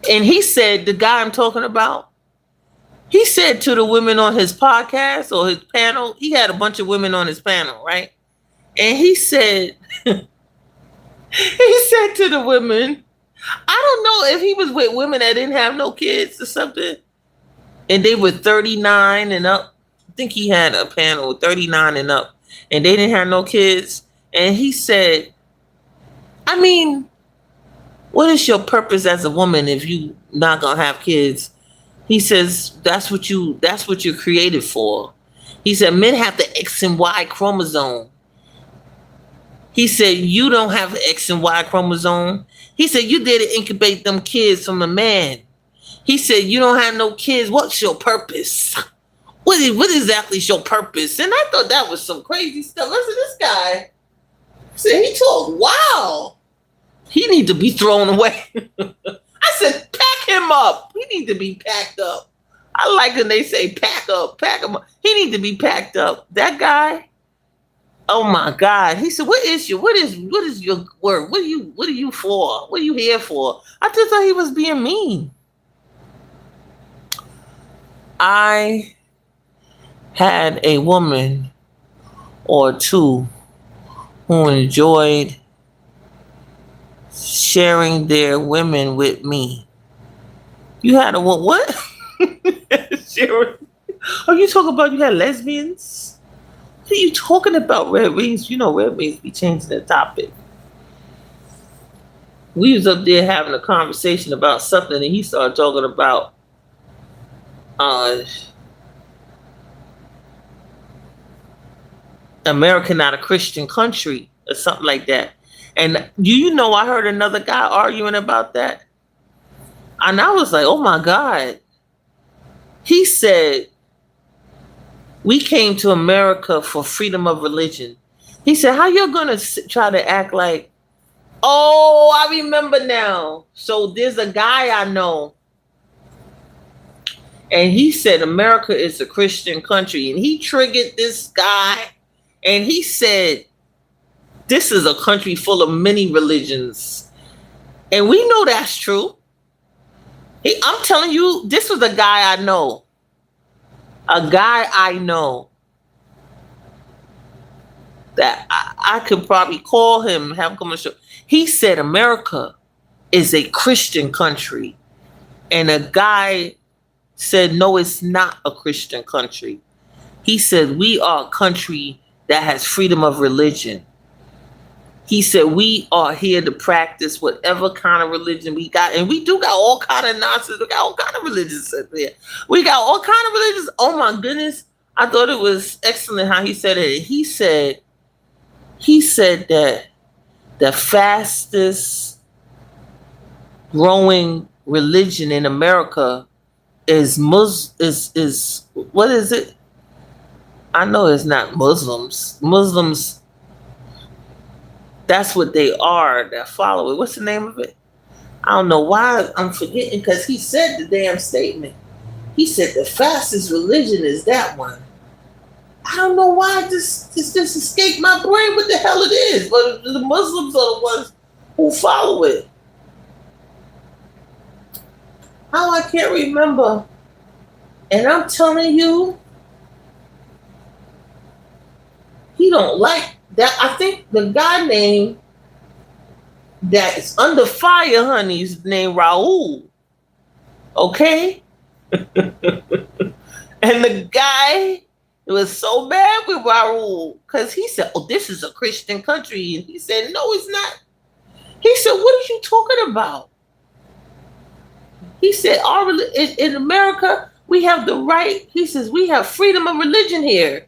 A: And he said, the guy I'm talking about, he said to the women on his podcast or his panel, he had a bunch of women on his panel, right? And he said, he said to the women, I don't know if he was with women that didn't have no kids or something, and they were 39 and up. I think he had a panel 39 and up, and they didn't have no kids. And he said, I mean, what is your purpose as a woman if you not gonna have kids? He says that's what you're created for. He said men have the X and Y chromosome. He said you don't have the X and Y chromosome. He said you did to incubate them kids from a man. He said you don't have no kids. What's your purpose? What exactly is your purpose? And I thought that was some crazy stuff. Listen, this guy said he talked wow. He need to be thrown away. I said, pack him up. He need to be packed up. I like when they say pack him up. He need to be packed up. That guy, oh my God. He said, what is your work? What are you for? What are you here for? I just thought he was being mean. I had a woman or two who enjoyed sharing their women with me. You had a what? Sharing? Are you talking about you had lesbians? What are you talking about, Red Wings? You know Red Wings be changing the topic. We was up there having a conversation about something, and he started talking about uh, America not a Christian country or something like that. And you know, I heard another guy arguing about that, and I was like, oh my god. He said we came to America for freedom of religion. He said, how you gonna try to act like, oh, I remember now. So there's a guy I know, and he said America is a Christian country, and he triggered this guy, and he said this is a country full of many religions, and we know that's true. I'm telling you, this was a guy I know, that I could probably call him, have him come on the show. He said America is a Christian country, and a guy said, no, it's not a Christian country. He said, we are a country that has freedom of religion. He said, we are here to practice whatever kind of religion we got. And we do got all kind of nonsense. We got all kind of religions up there. We got all kind of religions. Oh my goodness. I thought it was excellent how he said it. He said that the fastest growing religion in America is what is it? I know it's not Muslims. Muslims, that's what they are that follow it. What's the name of it? I don't know why I'm forgetting, because he said the damn statement. He said the fastest religion is that one. I don't know why this just escaped my brain what the hell it is, but the Muslims are the ones who follow it. How I can't remember. And I'm telling you, he don't like that. I think the guy named that's under fire, honey's named Raul. Okay? And the guy was so mad with Raul because he said, oh, this is a Christian country. And he said, no, it's not. He said, what are you talking about? He said, in America, we have the right. He says, we have freedom of religion here.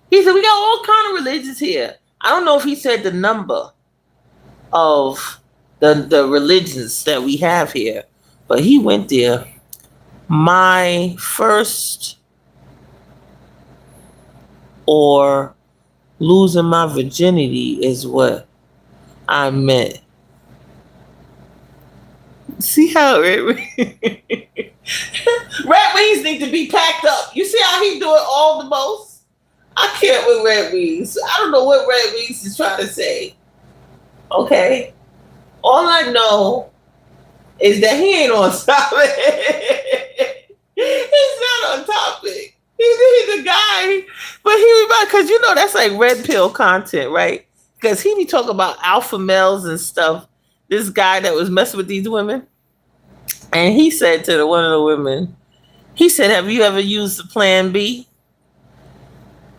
A: He said, we got all kind of religions here. I don't know if he said the number of the religions that we have here, but he went there. My first or losing my virginity is what I meant. See how Red Wings need to be packed up. You see how he do it all the most? I can't with Red Wings. I don't know what Red Wings is trying to say. Okay? All I know is that he ain't on topic. He's not on topic. He's a guy. But because you know that's like red pill content, right? Because he be talking about alpha males and stuff. This guy that was messing with these women. And he said to one of the women, he said, have you ever used the plan B?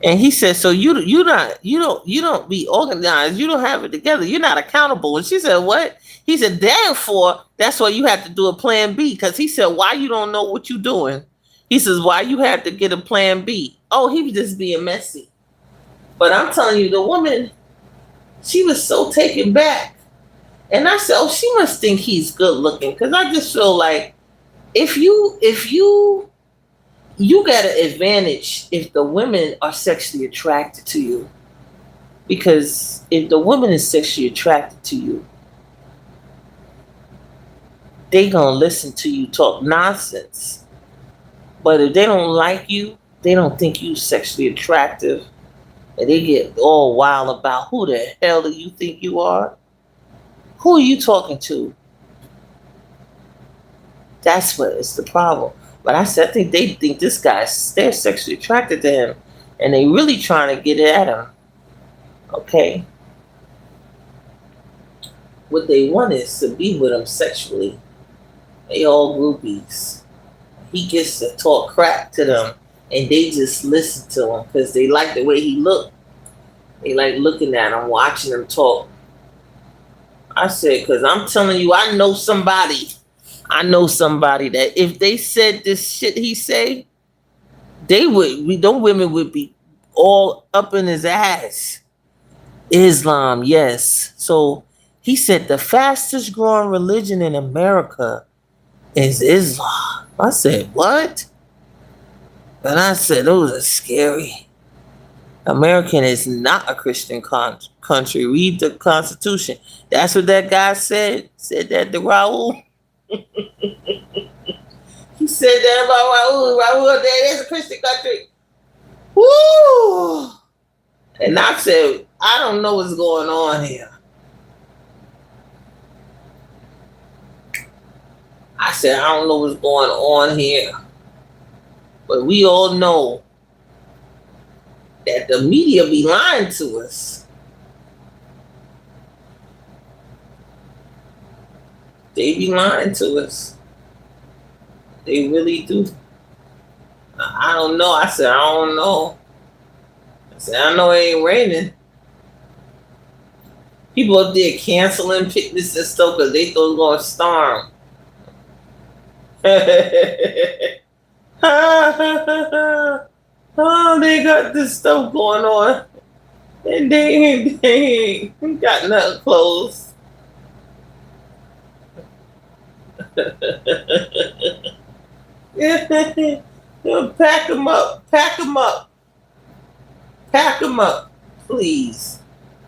A: And he said, so you don't be organized. You don't have it together. You're not accountable. And she said, what? He said, therefore, that's why you have to do a plan B. Because he said, why you don't know what you're doing? He says, why you have to get a plan B? Oh, he was just being messy. But I'm telling you, the woman, she was so taken back. And I said, oh, she must think he's good looking. Because I just feel like if you got an advantage if the women are sexually attracted to you. Because if the woman is sexually attracted to you, they gonna listen to you talk nonsense. But if they don't like you, they don't think you sexually attractive, and they get all wild about who the hell do you think you are? Who are you talking to? That's what is the problem. But I said, I think they think this guy's, they're sexually attracted to him, and they really trying to get it at him. Okay, what they want is to be with him sexually. They all groupies. He gets to talk crap to them, and they just listen to him because they like the way he look. They like looking at him, watching him talk. I said, because I'm telling you, I know somebody. I know somebody that if they said this shit he say, they would. We don't women would be all up in his ass. Islam, yes. So he said the fastest growing religion in America is Islam. I said, what? And I said, those are scary. American is not a Christian country. Read the Constitution. That's what that guy said. Said that to Raul. He said that about Raul. Raul, that is a Christian country. Woo! And I said, I don't know what's going on here. I said, I don't know what's going on here. But we all know that the media be lying to us. They be lying to us. They really do. I don't know. I said, I don't know. I said, I know it ain't raining. People up there canceling picnics and stuff because they thought it was going to storm. Oh, they got this stuff going on. And they ain't got nothing closed. Pack them up. Pack them up. Pack them up. Please.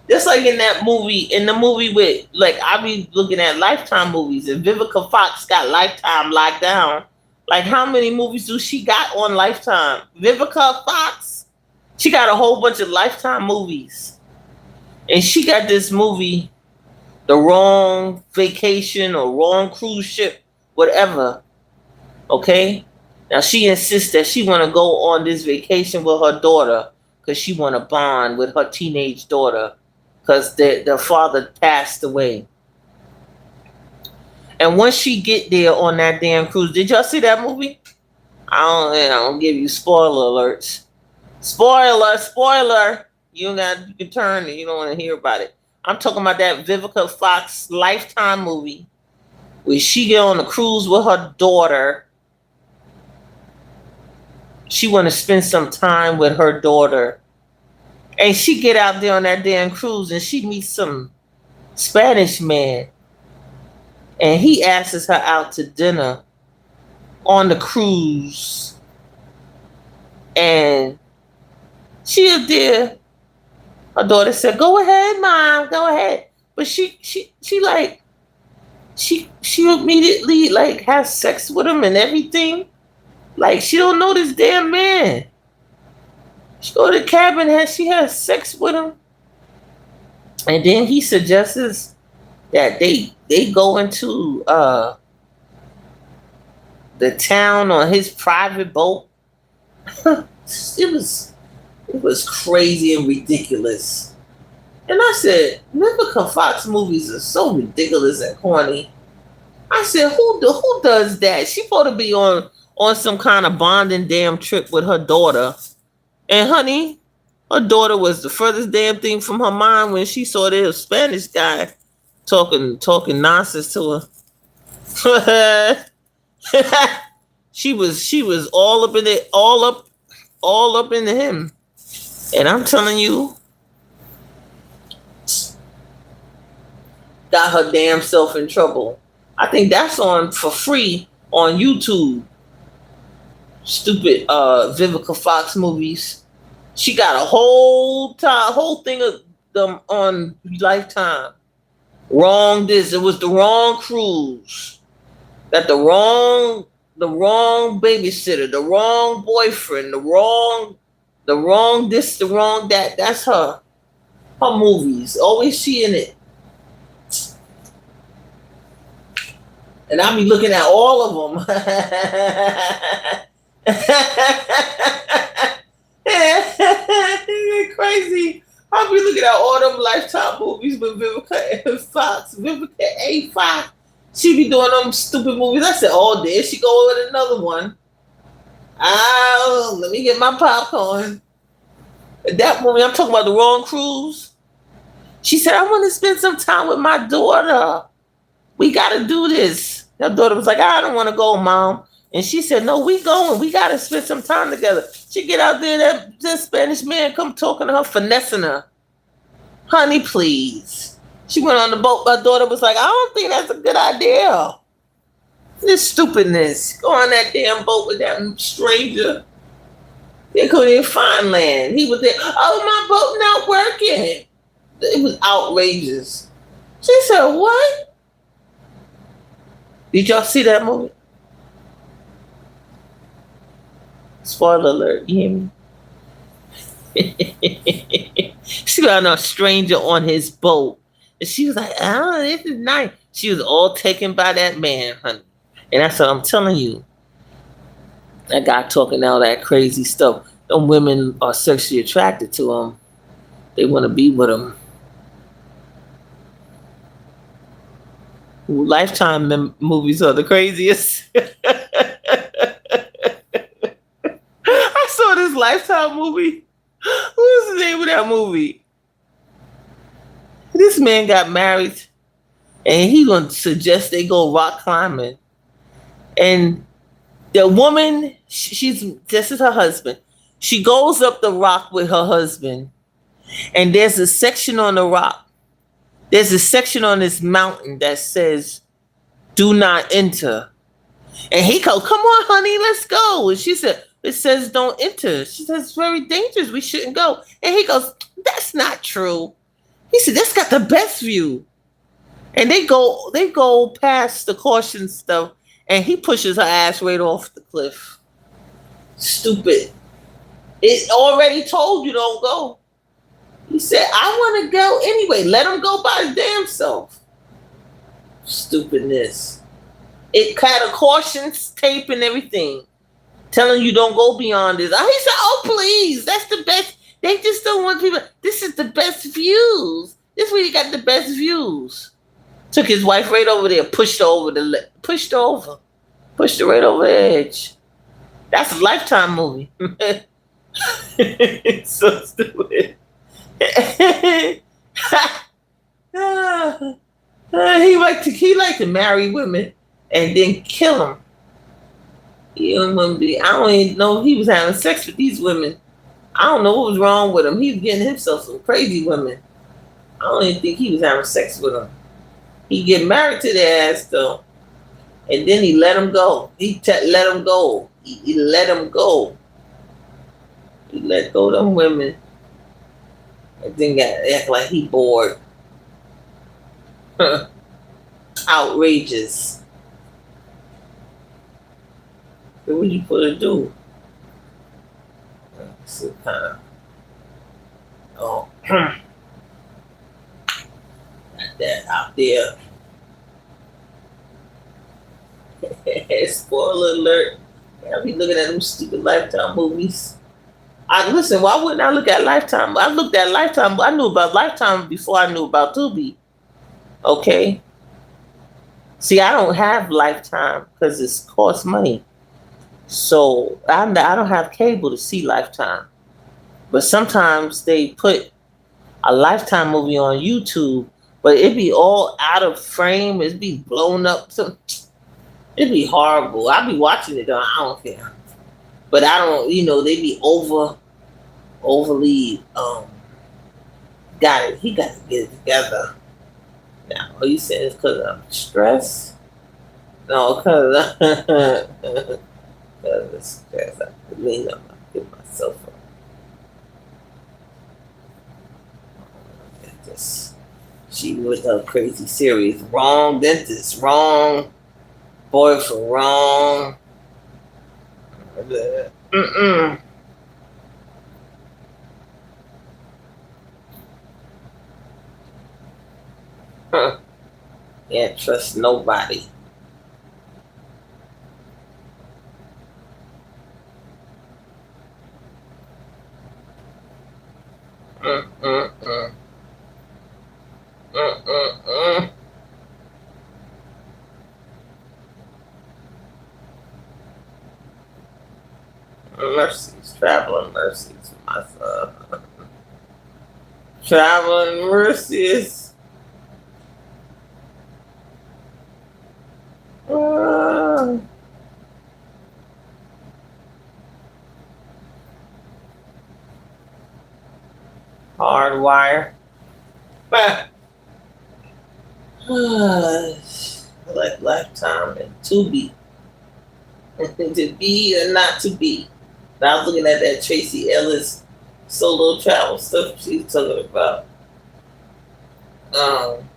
A: Just like in the movie with, like, I be looking at Lifetime movies, and Vivica Fox got Lifetime locked down. Like, how many movies do she got on Lifetime? Vivica Fox, she got a whole bunch of Lifetime movies. And she got this movie, The Wrong Vacation or Wrong Cruise Ship, whatever. Okay? Now, she insists that she want to go on this vacation with her daughter because she want to bond with her teenage daughter because the father passed away. And once she get there on that damn cruise, did y'all see that movie? I don't give you spoiler alerts. Spoiler. You can turn and you don't want to hear about it. I'm talking about that Vivica Fox Lifetime movie where she get on a cruise with her daughter. She want to spend some time with her daughter. And she get out there on that damn cruise and she meets some Spanish man. And he asks her out to dinner on the cruise. And she up there. Her daughter said, "Go ahead, Mom, go ahead." But she immediately like has sex with him and everything. Like she don't know this damn man. She go to the cabin and she has sex with him. And then he suggests that they go into the town on his private boat. It was crazy and ridiculous. And I said, Vivica Fox movies are so ridiculous and corny. I said, who does that? She supposed to be on some kind of bonding damn trip with her daughter. And honey, her daughter was the furthest damn thing from her mind when she saw this Spanish guy talking nonsense to her. She was all up in it, all up into him. And I'm telling you, got her damn self in trouble. I think that's on for free on YouTube. Stupid Vivica Fox movies. She got a whole thing of them on Lifetime. Wrong this. It was the wrong cruise. Got the wrong babysitter, the wrong boyfriend, the wrong this, the wrong that. That's her. Her movies. Always she in it. And I be looking at all of them. Crazy. I'll be looking at all them Lifetime movies with Vivica and Fox. Vivica A. Fox. She be doing them stupid movies. I said, oh, there she go with another one. Oh, let me get my popcorn. That movie, I'm talking about the wrong cruise. She said, I want to spend some time with my daughter. We got to do this. Her daughter was like, I don't want to go, Mom. And she said, no, we going. We got to spend some time together. She get out there, that Spanish man come talking to her, finessing her. Honey, please. She went on the boat. My daughter was like, I don't think that's a good idea. This stupidness. Go on that damn boat with that stranger. They couldn't even find land. He was there. Oh, my boat not working. It was outrageous. She said, what? Did y'all see that movie? Spoiler alert, you hear me? She got a stranger on his boat. And she was like, oh, this is nice. She was all taken by that man, honey. And that's what I'm telling you. That guy talking all that crazy stuff. Them women are sexually attracted to him. They want to be with him. Lifetime movies are the craziest. I saw this Lifetime movie. What was the name of that movie? This man got married and he gonna suggest they go rock climbing. And the woman, this is her husband. She goes up the rock with her husband. And there's a section on the rock. There's a section on this mountain that says, do not enter. And he goes, come on, honey, let's go. And she said, it says don't enter. She says, it's very dangerous. We shouldn't go. And he goes, that's not true. He said, that's got the best view. And they go past the caution stuff, and he pushes her ass right off the cliff. Stupid. It already told you don't go. He said, I want to go anyway. Let him go by his damn self. Stupidness. It had a caution tape and everything, telling you don't go beyond this. He said, oh, please. That's the best. They just don't want people. This is the best views. This is where you got the best views. Took his wife right over there, pushed her right over the edge. That's a Lifetime movie. So stupid. He liked to marry women and then kill them. I don't even know if he was having sex with these women. I don't know what was wrong with him. He was getting himself some crazy women. I don't even think he was having sex with them. He get married to their ass though, and then he let them go. Let them go. He let them go. He let go of them women. And then got act like he bored. Outrageous. What you supposed to do? So kind of, that out there. Spoiler alert. I'll be looking at them stupid Lifetime movies. Listen, why wouldn't I look at Lifetime? I looked at Lifetime. I knew about Lifetime before I knew about Tubi. Okay. See, I don't have Lifetime because it costs money. So I don't have cable to see Lifetime. But sometimes they put a Lifetime movie on YouTube, but it be all out of frame. It be blown up. It'd be horrible. I be watching it though. I don't care. But I don't, they be overly, got it. He got to get it together. Now, are you saying it's because of stress? No, because of stress. I have to lean up and get myself up. She with her crazy series. Wrong dentist. Wrong boyfriend. Wrong. Huh. Can't trust nobody. Mm, mm, mm. Mm, mm, mm. Mercies, traveling mercies, my son. Traveling mercies. Ah, hardwire. But like lifetime and to be. To be or not to be. And I was looking at that Tracy Ellis solo travel stuff she's talking about. Um,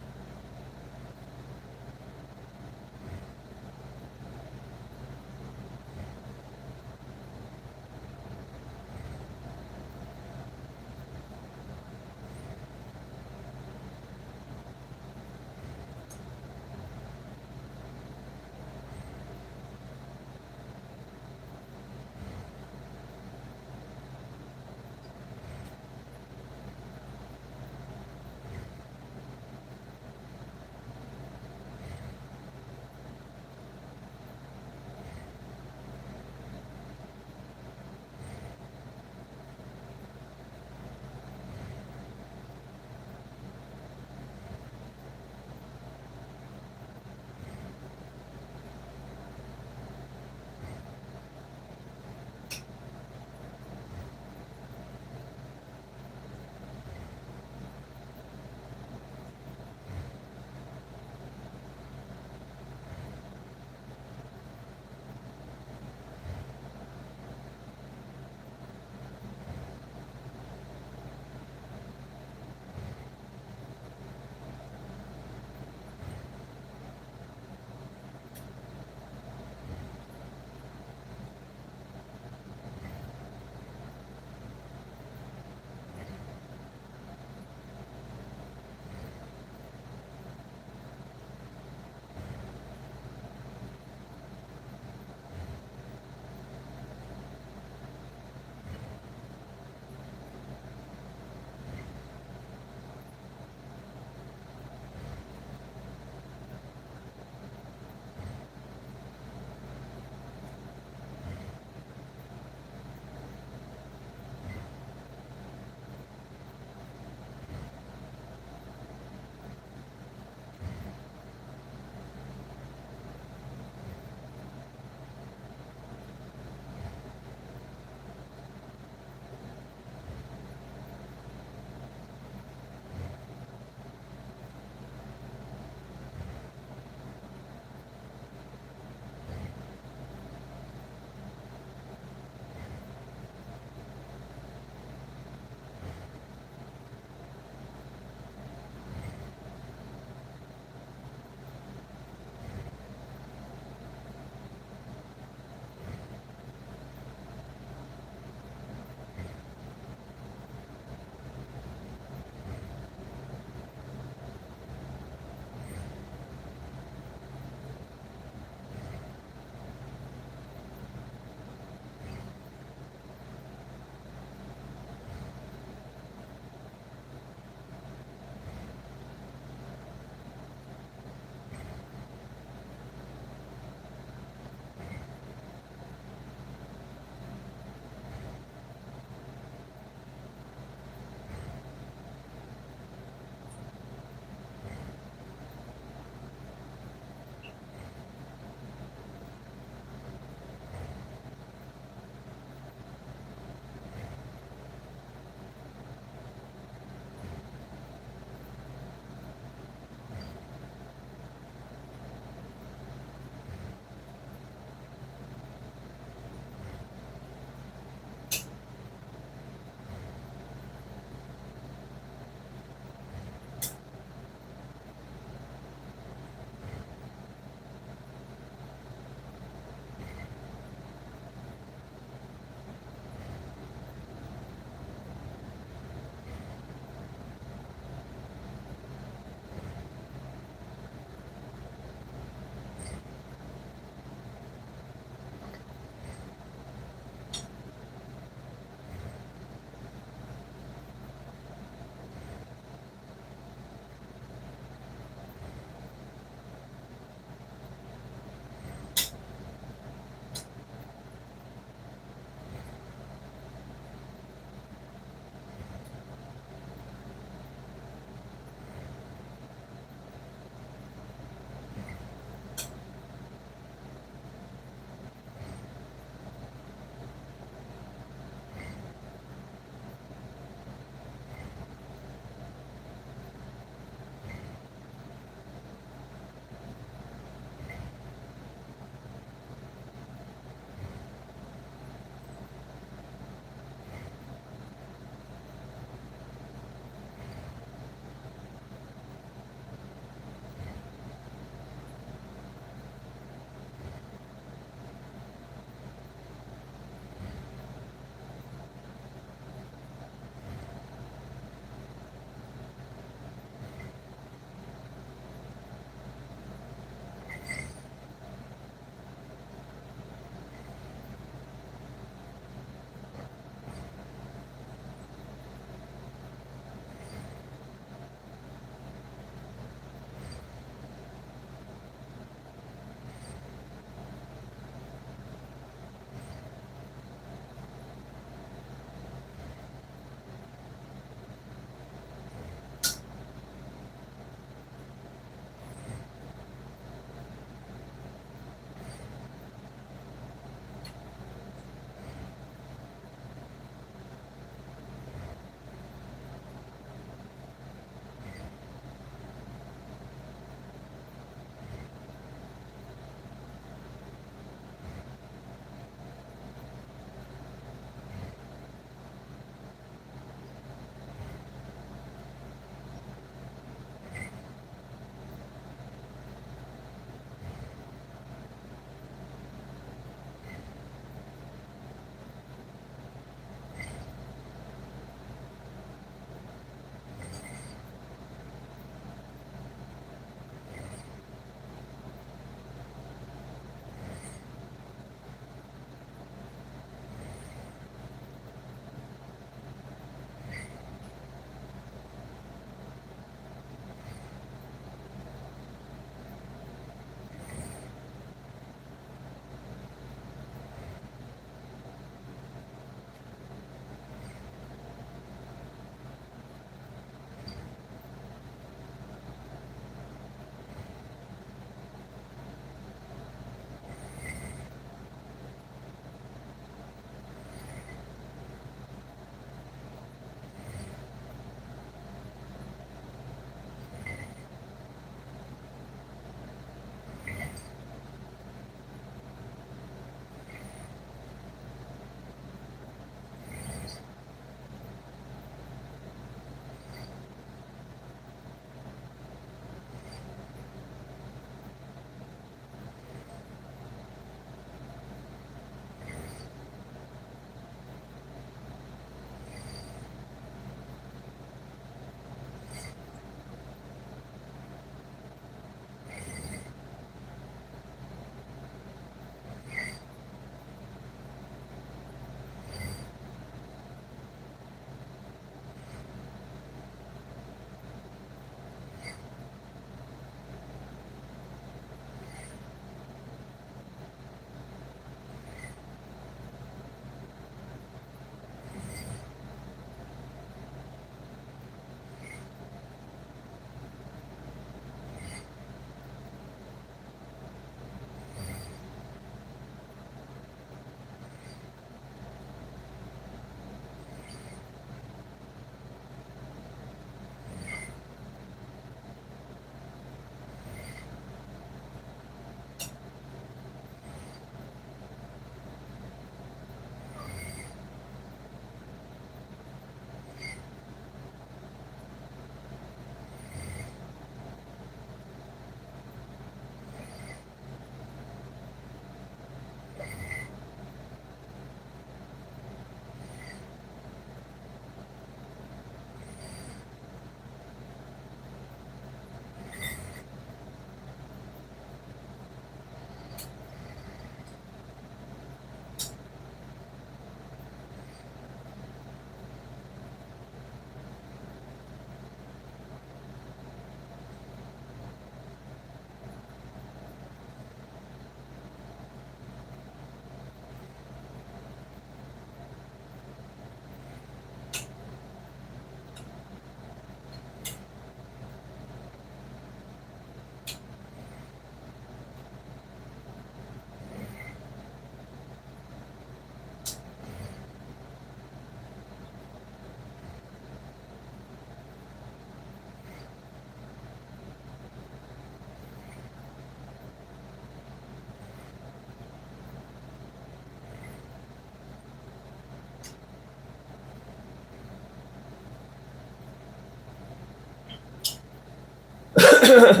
A: you